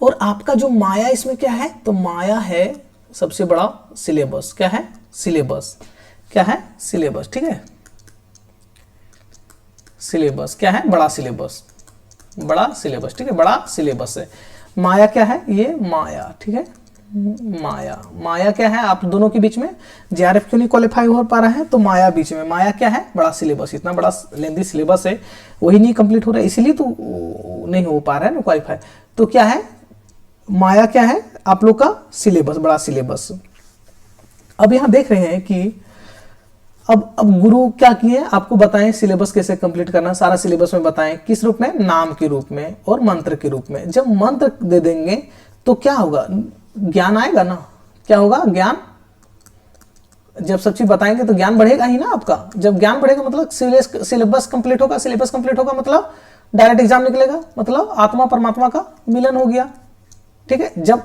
Speaker 1: और आपका जो माया इसमें क्या है, तो माया है सबसे बड़ा सिलेबस, क्या है, सिलेबस, क्या है, सिलेबस, ठीक है, सिलेबस क्या है, बड़ा सिलेबस, ठीक है, बड़ा सिलेबस है। माया क्या है, ये माया, ठीक है, माया क्या है, आप दोनों के बीच में जेआरएफ क्यों नहीं क्वालिफाई हो पा रहा है, तो माया बीच में, माया क्या है, बड़ा सिलेबस, इतना बड़ा लेंथी सिलेबस है, वही नहीं कंप्लीट हो रहा है, इसीलिए तो नहीं हो पा रहा है ना क्वालिफाई। तो क्या है, माया क्या है, आप लोग का सिलेबस, बड़ा सिलेबस। अब यहां देख रहे हैं कि अब गुरु क्या किए, आपको बताएं सिलेबस कैसे कंप्लीट करना, सारा सिलेबस में बताएं, किस रूप में, नाम के रूप में और मंत्र के रूप में। जब मंत्र दे देंगे तो क्या होगा, ज्ञान आएगा ना, क्या होगा, ज्ञान, जब सब चीज बताएंगे तो ज्ञान बढ़ेगा ही ना आपका, जब ज्ञान बढ़ेगा मतलब सिलेबस कंप्लीट होगा, सिलेबस कंप्लीट होगा मतलब डायरेक्ट एग्जाम निकलेगा, मतलब आत्मा परमात्मा का मिलन हो गया, ठीक है। जब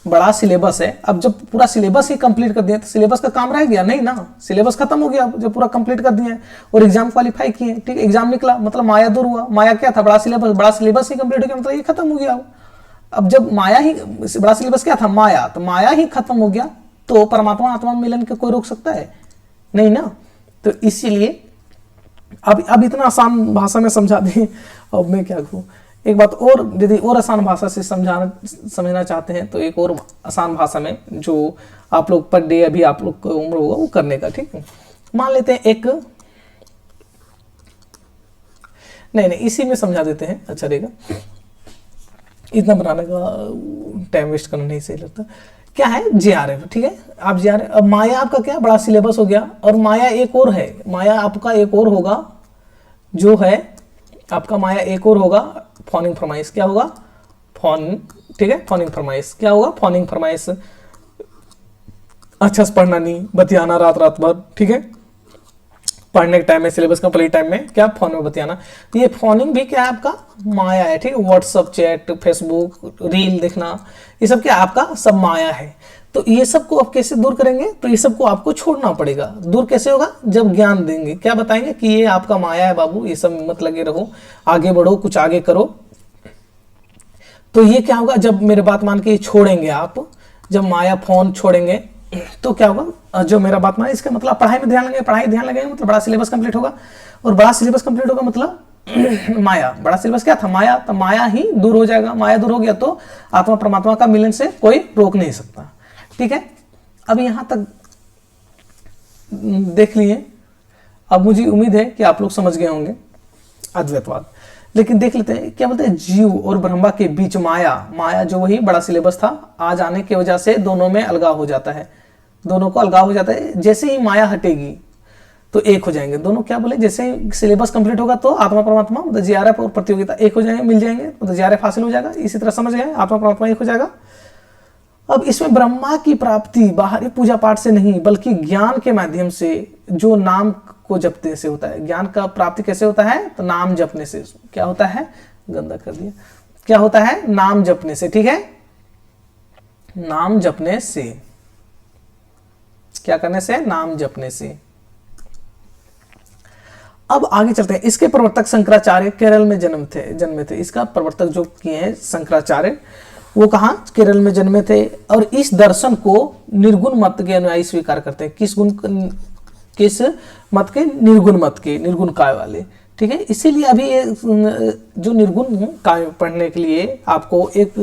Speaker 1: बड़ा सिलेबस है, अब जब पूरा सिलेबस ही कंप्लीट कर दिया तो सिलेबस का काम रह गया नहीं ना, सिलेबस खत्म हो गया जब पूरा कंप्लीट कर दिए और एग्जाम क्वालिफाई किए, ठीक है, एग्जाम निकला मतलब माया दूर हुआ। माया क्या था, बड़ा सिलेबस ही कंप्लीट हो गया, मतलब ये खत्म हो गया। अब जब माया ही, बड़ा सिलेबस क्या था, माया, तो माया ही खत्म हो गया, तो परमात्मा आत्मा मिलन के कोई रोक सकता है नहीं ना। तो इसीलिए अब इतना आसान भाषा में समझा दें, अब मैं क्या कहूँ। एक बात और, यदि और आसान भाषा से समझना चाहते हैं तो एक और आसान भाषा में जो आप लोग पर डे अभी आप लोग को उम्र होगा वो करने का, ठीक है। मान लेते हैं एक, नहीं इसी में समझा देते हैं, अच्छा रहेगा, इतना बनाने का टाइम वेस्ट करना नहीं सही लगता। क्या है, जेआरएफ, ठीक है, आप जेआरएफ, अब माया आपका क्या बड़ा सिलेबस हो गया, और माया एक और है, माया आपका एक और होगा, जो है आपका माया एक और होगा, फोनिंग फरमाइश, क्या होगा, फोन, ठीक है, फोनिंग फरमाइश। क्या होगा? फोनिंग फरमाइश। अच्छा से पढ़ना नहीं, बतियाना रात रात भर, ठीक है, पढ़ने के टाइम में, सिलेबस कंप्लीट टाइम में क्या फोन में बतियाना। ये फोनिंग भी क्या है? आपका माया है, ठीक है। व्हाट्सअप चैट, फेसबुक, रील देखना, ये सब क्या आपका सब माया है। तो ये सब को आप कैसे दूर करेंगे? तो ये सब को आपको छोड़ना पड़ेगा। दूर कैसे होगा? जब ज्ञान देंगे। क्या बताएंगे कि ये आपका माया है बाबू, ये सब मत लगे रहो, आगे बढ़ो, कुछ आगे करो। तो ये क्या होगा? जब मेरे बात मान के छोड़ेंगे आप, जब माया फोन छोड़ेंगे तो क्या होगा? जो मेरा बात माने, इसका मतलब पढ़ाई में ध्यान लगेगा, पढ़ाई ध्यान लगेगा मतलब बड़ा सिलेबस कंप्लीट होगा, और बड़ा सिलेबस कंप्लीट होगा मतलब माया, बड़ा सिलेबस क्या था? माया। तो माया ही दूर हो जाएगा। माया दूर हो गया तो आत्मा परमात्मा का मिलन से कोई रोक नहीं सकता, ठीक है। अब यहां तक देख लिए। अब मुझे उम्मीद है कि आप लोग समझ गए होंगे अद्वैतवाद। लेकिन देख लेते हैं क्या बोलते हैं, जीव और ब्रह्मा के बीच माया। माया जो वही बड़ा सिलेबस था, आ जाने की वजह से दोनों में अलगाव हो जाता है, दोनों को अलगाव हो जाता है। जैसे ही माया हटेगी तो एक हो जाएंगे दोनों। क्या बोले? जैसे ही सिलेबस कंप्लीट होगा तो आत्मा परमात्मा मतलब जीआरएफ और प्रतियोगिता एक हो जाएंगे, मिल जाएंगे, मतलब जीआरएफ हासिल हो जाएगा। इसी तरह समझ गए, आत्मा परमात्मा एक हो जाएगा। अब इसमें ब्रह्मा की प्राप्ति बाहरी पूजा पाठ से नहीं बल्कि ज्ञान के माध्यम से, जो नाम को जपने से होता है। ज्ञान का प्राप्ति कैसे होता है? तो नाम जपने से। क्या होता है? गंदा कर दिया। क्या होता है? नाम जपने से, ठीक है, नाम जपने से। क्या करने से? नाम जपने से। अब आगे चलते हैं। इसके प्रवर्तक शंकराचार्य केरल में जन्मे थे। इसका प्रवर्तक जो किए हैं शंकराचार्य, वो कहाँ? केरल में जन्मे थे। और इस दर्शन को निर्गुण मत के अनुयायी स्वीकार करते हैं। किस मत के? निर्गुण मत के, निर्गुण काय वाले, ठीक है। इसीलिए अभी ये जो निर्गुण काय पढ़ने के लिए आपको एक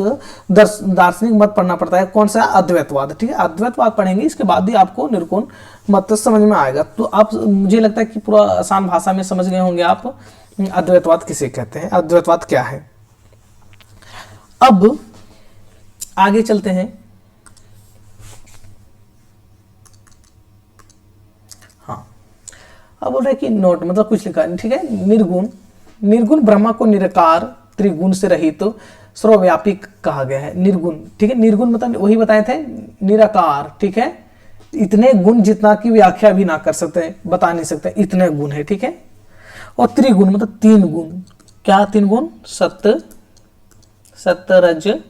Speaker 1: दार्शनिक मत पढ़ना पड़ता है। कौन सा? अद्वैतवाद, ठीक है। अद्वैतवाद पढ़ेंगे, इसके बाद ही आपको निर्गुण मत समझ में आएगा। तो आप, मुझे लगता है कि पूरा आसान भाषा में समझ गए होंगे आप अद्वैतवाद किसे कहते हैं, अद्वैतवाद क्या है। अब आगे चलते हैं। हाँ, अब बोल रहे कि नोट मतलब कुछ लिखा, ठीक है। निर्गुण ब्रह्मा को निराकार त्रिगुण से रहित तो सर्वव्यापी कहा गया है। निर्गुण, ठीक है। निर्गुण मतलब वही बताए थे, निराकार, ठीक है। इतने गुण जितना की व्याख्या भी ना कर सकते, बता नहीं सकते, इतने गुण है, ठीक है। और त्रिगुण मतलब तीन गुण। क्या तीन गुण? सत्य रज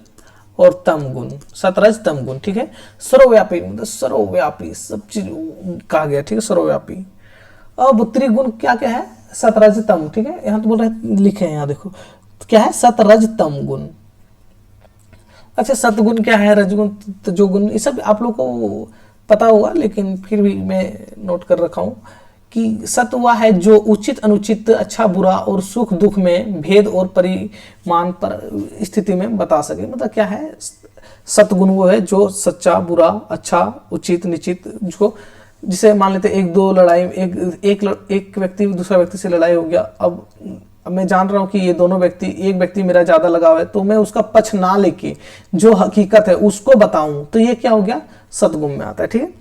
Speaker 1: और तम गुण, सतरज तम गुण, ठीक है। सर्वव्यापी मतलब सर्वव्यापी, सब चीज कहा गया, ठीक है, सर्वव्यापी। अब त्रिगुण क्या क्या है? सतरज तम, ठीक है। यहाँ तो बोल रहे लिखे हैं, यहाँ देखो क्या है? सतरज तम गुण। अच्छा, सतगुण क्या है, रजगुण, जो गुण, ये सब आप लोग को पता होगा, लेकिन फिर भी मैं नोट कर रखा हूं कि सत्य वह है जो उचित अनुचित, अच्छा बुरा और सुख दुख में भेद और परिमाण पर स्थिति में बता सके। मतलब क्या है? सतगुण वो है जो सच्चा, बुरा, अच्छा, उचित, निचित, जो जिसे मान लेते एक दो लड़ाई, एक व्यक्ति दूसरा व्यक्ति से लड़ाई हो गया। अब मैं जान रहा हूं कि ये दोनों व्यक्ति, एक व्यक्ति मेरा ज्यादा लगाव है, तो मैं उसका पक्ष ना लेके जो हकीकत है उसको बताऊं, तो ये क्या हो गया? सतगुण में आता है, ठीक है।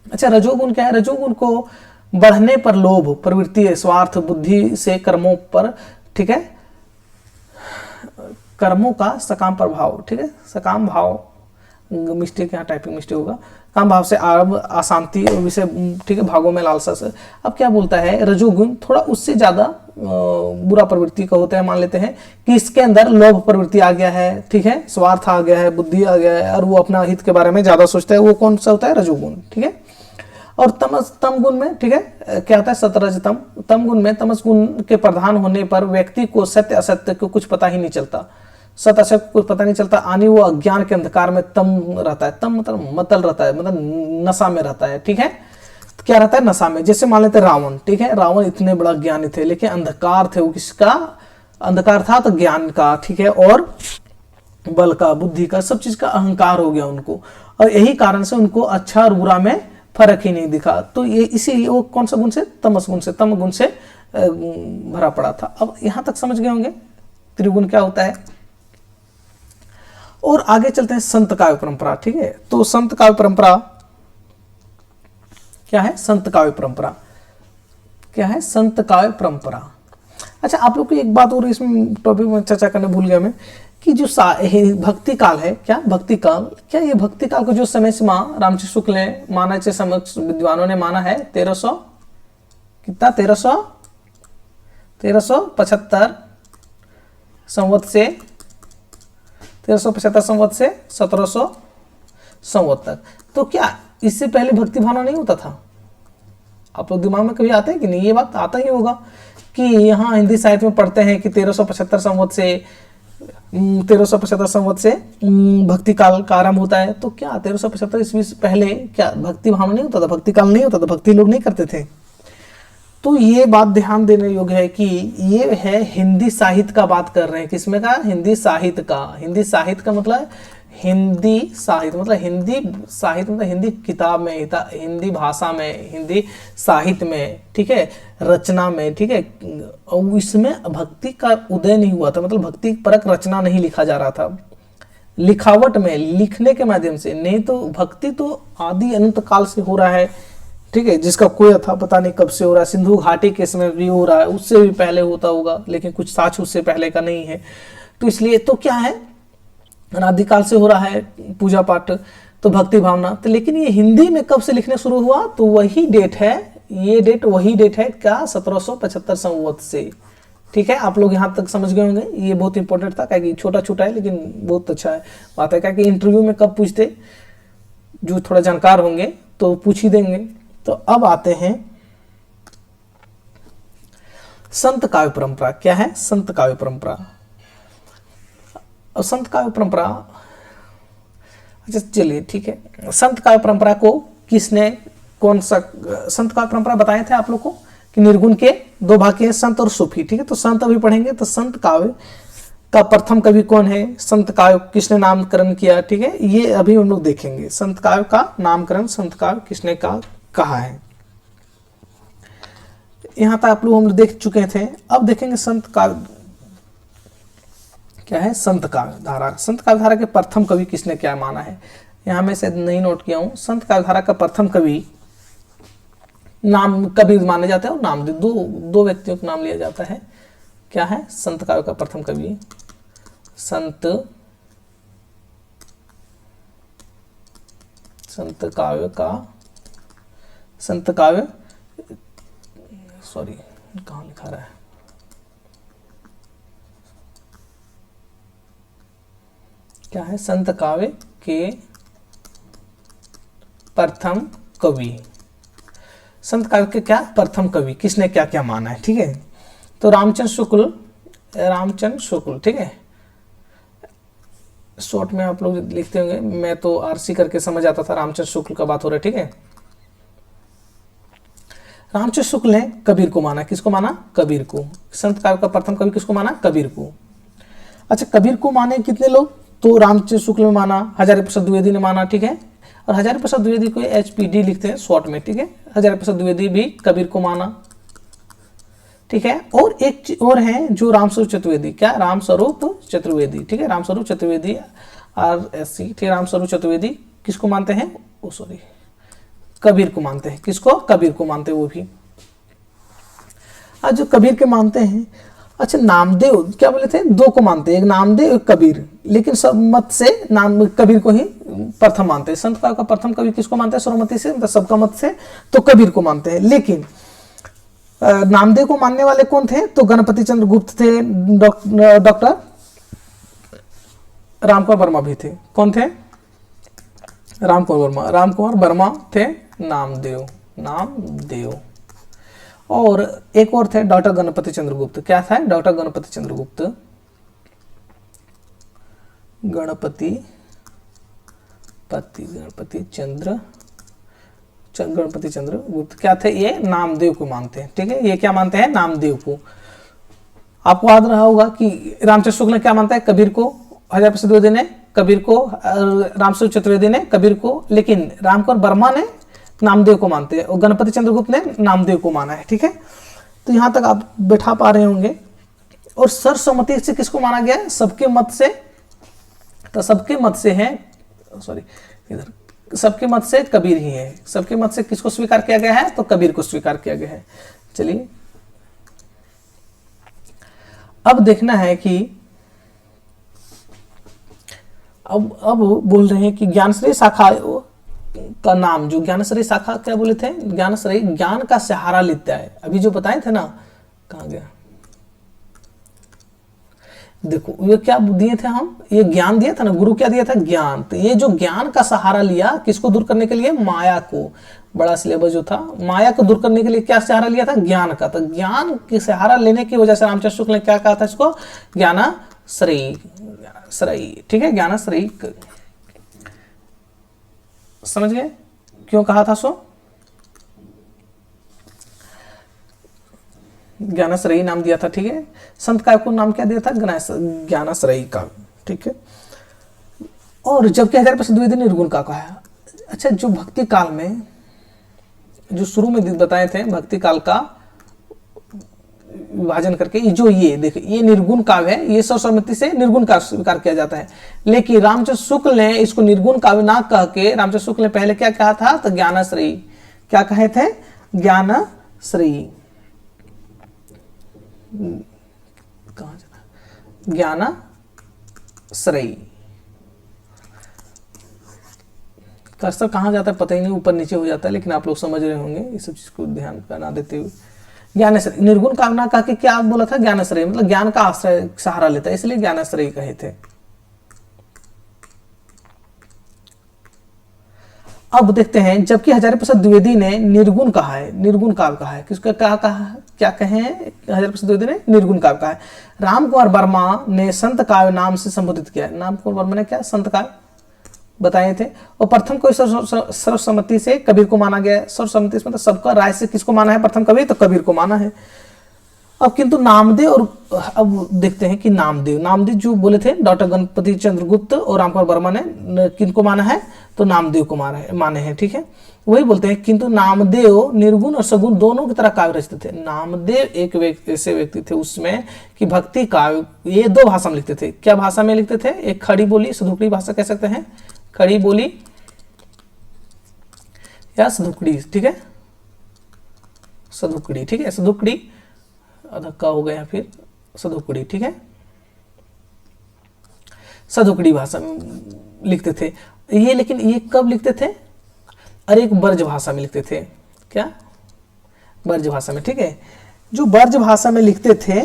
Speaker 1: अच्छा, रजोगुण क्या है? रजोगुण को बढ़ने पर लोभ, प्रवृत्ति, स्वार्थ, बुद्धि से कर्मों पर, ठीक है, कर्मों का सकाम प्रभाव, ठीक है, सकाम भाव, मिस्टेक यहाँ टाइपिंग मिस्टेक होगा, काम भाव से आरंभ, अशांति और विषय, ठीक है, भागों में लालसा से। अब क्या बोलता है? रजोगुण थोड़ा उससे ज्यादा बुरा प्रवृत्ति का होता है। मान लेते हैं कि इसके अंदर लोभ प्रवृत्ति आ गया है, ठीक है, स्वार्थ आ गया है, बुद्धि आ गया है, और वो अपना हित के बारे में ज्यादा सोचता है। वो कौन सा होता है? रजोगुण, ठीक है। और तम गुण में, ठीक है, क्या होता है? सतरज तम। तम गुण में, तमस गुण के प्रधान होने पर व्यक्ति को सत्य असत्य को कुछ पता ही नहीं चलता, सत्य असत्य को कुछ पता नहीं चलता, आनी वो अज्ञान के अंधकार में तम रहता है। तम मतलब मतल रहता है, मतलब नशा में रहता है, ठीक है। तो क्या रहता है? नशा में। जैसे मान लेते रावण, ठीक है, रावण इतने बड़ा ज्ञानी थे, लेकिन अंधकार थे। वो किसका अंधकार था? तो ज्ञान का, ठीक है, और बल का, बुद्धि का, सब चीज का अहंकार हो गया उनको, और यही कारण से उनको अच्छा और बुरा में फर्क ही नहीं दिखा। तो ये इसीलिए वो कौन सा गुण से? तमस गुण से, तम गुण से भरा पड़ा था। अब यहां तक समझ गए होंगे त्रिगुण क्या होता है। और आगे चलते हैं संत काव्य परंपरा, ठीक है। तो संत काव्य परंपरा क्या है? संत काव्य परंपरा क्या है? संत काव्य परंपरा। अच्छा, आप लोग को एक बात और इसमें टॉपिक में चर्चा करने भूल गया मैं कि जो भक्ति काल है, क्या भक्ति काल, क्या ये भक्ति काल को जो समय सीमा रामचंद्र शुक्ल ने माना, समक्ष विद्वानों ने माना है 1300 कितना 1375 संवत से 1375 संवत से 1700 संवत तक। तो क्या इससे पहले भक्ति भावना नहीं होता था? आप लोग दिमाग में कभी आता है कि नहीं? ये बात आता ही होगा कि यहाँ हिंदी साहित्य में पढ़ते हैं कि 1375 संवत से 1375 संवत से भक्ति काल का आरंभ होता है। तो क्या 1375 ईस्वी से पहले क्या भक्ति भावना नहीं होता था, भक्ति काल नहीं होता था, भक्ति लोग नहीं करते थे? तो ये बात ध्यान देने योग्य है कि ये है हिंदी साहित्य का बात कर रहे हैं। किसमें का? हिंदी साहित्य का। हिंदी साहित्य का मतलब हिंदी साहित्य मतलब हिंदी साहित्य मतलब हिंदी किताब में, हिंदी भाषा में, हिंदी साहित्य में, ठीक है, रचना में, ठीक है। और इसमें भक्ति का उदय नहीं हुआ था, मतलब भक्ति परक रचना नहीं लिखा जा रहा था, लिखावट में, लिखने के माध्यम से। नहीं तो भक्ति तो आदि अनंत काल से हो रहा है, ठीक है, जिसका कोई था पता नहीं कब से हो रहा है। सिंधु घाटी के समय भी हो रहा है, उससे भी पहले होता होगा, लेकिन कुछ साक्ष्य उससे पहले का नहीं है। तो इसलिए तो क्या है, अनादिकाल से हो रहा है पूजा पाठ, तो भक्ति भावना। तो लेकिन ये हिंदी में कब से लिखने शुरू हुआ? तो वही डेट है, ये डेट वही डेट है क्या? 1775 संवत से, ठीक है। आप लोग यहाँ तक समझ गए होंगे। ये बहुत इंपॉर्टेंट था, क्या छोटा छोटा है लेकिन बहुत अच्छा है बात है। क्या कि इंटरव्यू में कब पूछते, जो थोड़ा जानकार होंगे तो पूछ ही देंगे। तो अब आते हैं संत काव्य परंपरा। क्या है? संत काव्य परंपरा। और संत काव्य परंपरा, अच्छा चलिए ठीक है। संत काव्य परंपरा को किसने, कौन सा संत काव्य परंपरा बताए थे आप लोग को कि निर्गुण के दो भाग के हैं, संत और सूफी, ठीक है। तो संत अभी पढ़ेंगे। तो संत काव्य का प्रथम कवि कौन है, संत काव्य किसने नामकरण किया, ठीक है, ये अभी हम लोग देखेंगे। संत काव्य का नामकरण, संत काव्य किसने कहा है। यहां तक आप लोग हम लोग देख चुके थे। अब देखेंगे संत काव्य क्या है। संत काव्य धारा, संत काव्य धारा के प्रथम कवि किसने क्या माना है, यहां मैं शायद नहीं नोट किया हूं। संत काव्य धारा का प्रथम कवि नाम कबीर माने जाते हैं और नाम दो व्यक्तियों का नाम लिया जाता है। क्या है? संत काव्य का प्रथम कवि संत काव्य सॉरी कहाँ लिखा रहा है, क्या है? संत काव्य के प्रथम कवि। संत काव्य के क्या प्रथम कवि, किसने क्या क्या माना है, ठीक है। तो रामचंद्र शुक्ल, ठीक है। शॉर्ट में आप लोग लिखते होंगे, मैं तो आरसी करके समझ आता था रामचंद्र शुक्ल का बात हो रहा है, ठीक है। रामचंद्र शुक्ल ने कबीर को माना। किसको माना? कबीर को। संत काव्य का प्रथम कवि किसको माना? कबीर को। अच्छा, कबीर को माने कितने लोग? तो रामचंद्र शुक्ल ने माना, हजारी प्रसाद द्विवेदी ने माना, ठीक है। और हजारी प्रसाद द्विवेदी को HPD लिखते हैं शॉर्ट में, ठीक है। हजारी प्रसाद द्विवेदी भी कबीर को माना, ठीक है। और एक और है जो रामस्वरूप चतुर्वेदी। क्या? रामस्वरूप चतुर्वेदी, ठीक है। रामस्वरूप चतुर्वेदी RSC, ठीक है। रामस्वरूप चतुर्वेदी किसको मानते हैं? ओ सॉरी, कबीर को मानते हैं। किसको? कबीर को मानते हैं वो भी। आज जो कबीर के मानते हैं, अच्छा नामदेव क्या बोले थे? दो को मानते हैं, एक नामदेव एक कबीर, लेकिन सब मत से नाम कबीर को ही प्रथम मानते हैं। संत काव्य का प्रथम कवि किसको मानते हैं? सर्वमति से, मतलब सबका मत से तो कबीर को मानते हैं। लेकिन नामदेव को मानने वाले कौन थे? तो गणपति चंद्र गुप्त थे, डॉक्टर रामकुमार वर्मा भी थे। कौन थे? रामकुमार वर्मा थे नामदेव। और एक और थे डॉक्टर गणपति चंद्रगुप्त। क्या था? डॉक्टर गणपति चंद्रगुप्त। गणपति चंद्रगुप्त क्या थे? ये नामदेव को मानते हैं, ठीक है। ये क्या मानते हैं? नामदेव को। आपको याद रहा होगा कि रामचंद्र शुक्ल ने क्या मानता है? कबीर को। हजारी प्रसाद द्विवेदी ने कबीर को, रामस्वरूप चतुर्वेदी ने कबीर को, लेकिन रामकुमार वर्मा ने नामदेव को मानते हैं और गणपति चंद्रगुप्त ने नामदेव को माना है, ठीक है। तो यहां तक आप बैठा पा रहे होंगे। और सर्वसम्मति से किसको माना गया है? सबके मत से। तो सबके मत से है, सॉरी इधर, सबके मत से कबीर ही है। सबके मत से किसको स्वीकार किया गया है? तो कबीर को स्वीकार किया गया है। चलिए अब देखना है कि अब बोल रहे हैं कि ज्ञानश्रेय शाखा का नाम, जो ज्ञानश्रेय शाखा क्या बोले थे, ज्ञानश्रेय ज्ञान का सहारा लेता है। अभी जो बताए थे ना, कहाँ गया, देखो ये क्या दिए थे हम, ये ज्ञान दिया था ना, गुरु क्या दिया था, ज्ञान। तो ये जो ज्ञान का सहारा लिया किसको दूर करने के लिए, माया को। बड़ा सिलेबस जो था, माया को दूर करने के लिए क्या सहारा लिया था, ज्ञान का। तो ज्ञान के सहारा लेने की वजह से रामचंद्र शुक्ल ने क्या कहा था इसको, ज्ञानाश्रयी, ठीक है, ज्ञानाश्रयी। समझ गए क्यों कहा था सो, ज्ञानाश्रयी नाम दिया था, ठीक है। संत काय को नाम क्या दिया था, ज्ञानाश्रयी का, ठीक है। और जबकि 1000% द्विवेदी निर्गुण का कहा। अच्छा, जो भक्ति काल में जो शुरू में बताए थे, भक्ति काल का विभाजन करके, जो ये देखो ये निर्गुण काव्य है, ये सर्वसम्मति से निर्गुण काव्य स्वीकार किया जाता है। लेकिन रामचंद्र शुक्ल ने इसको निर्गुण काव्य ना कह के, रामचंद्र शुक्ल ने पहले क्या कहा था, तो ज्ञानाश्रयी, क्या कहे थे, ज्ञानाश्रयी, कहां जाना, ज्ञानाश्रयी। कर्सर कहाँ जाता है पता ही नहीं, ऊपर नीचे हो जाता है, लेकिन आप लोग समझ रहे होंगे, इस सब चीज को ध्यान बना देते हुए। ज्ञानाश्रय, निर्गुण कामना कहा कि क्या बोला था, ज्ञानाश्रय मतलब ज्ञान का आश्रय सहारा लेता है, इसलिए ज्ञानाश्रय कहे थे। अब देखते हैं, जबकि 1000% द्विवेदी ने निर्गुण कहा है, निर्गुण काव्य कहा है, किसका कहा, क्या कहे, 1000% द्विवेदी ने निर्गुण काव्य कहा है। राम कुमार वर्मा ने संत काव्य नाम से संबोधित किया है। राम कुमार वर्मा ने क्या संत काव्य बताए थे। और प्रथम को सर्वसम्मति से कबीर को माना गया है। सर्वसम्मति मतलब सबका राय से किसको माना है, प्रथम कबीर, तो कबीर को माना है। अब किंतु नामदेव, और अब देखते हैं कि नामदेव जो बोले थे डॉक्टर गणपति चंद्रगुप्त और रामकुमार वर्मा ने किनको माना है, तो नामदेव को माने हैं, ठीक है। वही बोलते हैं, किंतु नामदेव निर्गुण और सगुण दोनों की तरह काव्य रचते थे। नामदेव एक ऐसे व्यक्ति थे उसमें कि भक्ति काव्य ये दो भाषा में लिखते थे। क्या भाषा में लिखते थे, एक खड़ी बोली सधुकड़ी भाषा कह सकते हैं, खड़ी बोली या सधुकड़ी, ठीक है, सधुकड़ी, ठीक है, सधुकड़ी अधक्का हो गया, फिर सधुकड़ी, ठीक है, सधुकड़ी भाषा में लिखते थे ये। लेकिन ये कब लिखते थे, अरे एक ब्रज भाषा में लिखते थे, क्या, ब्रज भाषा में, ठीक है। जो ब्रज भाषा में लिखते थे,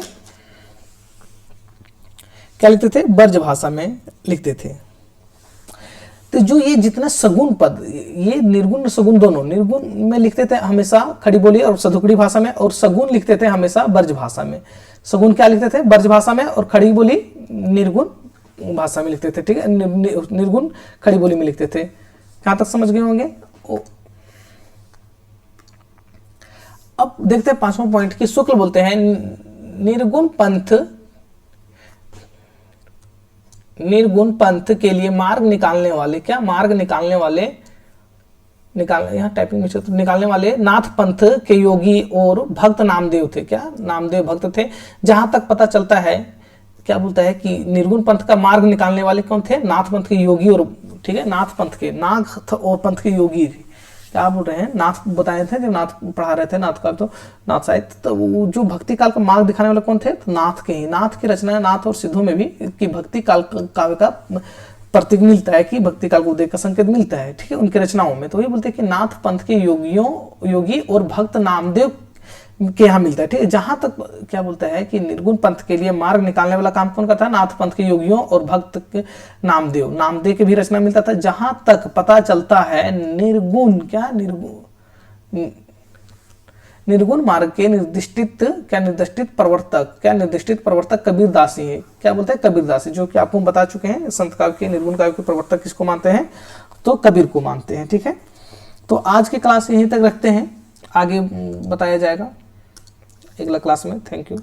Speaker 1: क्या लिखते थे, ब्रज भाषा में लिखते थे। तो जो ये जितना सगुण पद, ये निर्गुण सगुण दोनों, निर्गुण में लिखते थे हमेशा खड़ी बोली और सधुकड़ी भाषा में, और सगुण लिखते थे हमेशा ब्रज भाषा में। सगुण क्या लिखते थे, ब्रज भाषा में, और खड़ी बोली निर्गुण भाषा में लिखते थे, ठीक है, निर्गुण खड़ी बोली में लिखते थे। कहां तक समझ गए होंगे। अब देखते हैं 5वां पॉइंट की, शुक्ल बोलते हैं निर्गुण पंथ के लिए मार्ग निकालने वाले, क्या मार्ग निकालने वाले, यहाँ टाइपिंग में निकालने वाले नाथ पंथ के योगी और भक्त नामदेव थे। क्या, नामदेव भक्त थे। जहां तक पता चलता है, क्या बोलता है कि निर्गुण पंथ का मार्ग निकालने वाले कौन थे, नाथ पंथ के योगी, और ठीक है, नाथ पंथ के, नाथ और पंथ के योगी। क्या बोल रहे हैं, नाथ बताए थे जब नाथ पढ़ा रहे थे, नाथ काल, तो नाथ साहित्य, तो वो जो भक्ति काल का मार्ग दिखाने वाले कौन थे, तो नाथ के ही। नाथ की रचना, नाथ और सिद्धों में भी कि भक्ति काल काव्य का प्रतीक मिलता है, कि भक्ति काल को उदय का संकेत मिलता है, ठीक है, उनकी रचनाओं में। तो ये बोलते हैं कि नाथ पंथ के योगी और भक्त नामदेव के यहाँ मिलता है, ठीक है। जहां तक क्या बोलता है कि निर्गुण पंथ के लिए मार्ग निकालने वाला काम कौन करता है, नाथ पंथ के योगियों और भक्त नामदेव के भी रचना मिलता था। जहां तक पता चलता है निर्गुण, क्या निर्गुण मार्ग के निर्दिष्टित प्रवर्तक कबीरदास ही है। क्या बोलते हैं, कबीरदास, जो कि आपको बता चुके हैं, संत काव्य के, निर्गुण काव्य के प्रवर्तक किसको मानते हैं, तो कबीर को मानते हैं, ठीक है। तो आज की क्लास यहीं तक रखते हैं, आगे बताया जाएगा अगला क्लास में। Thank you.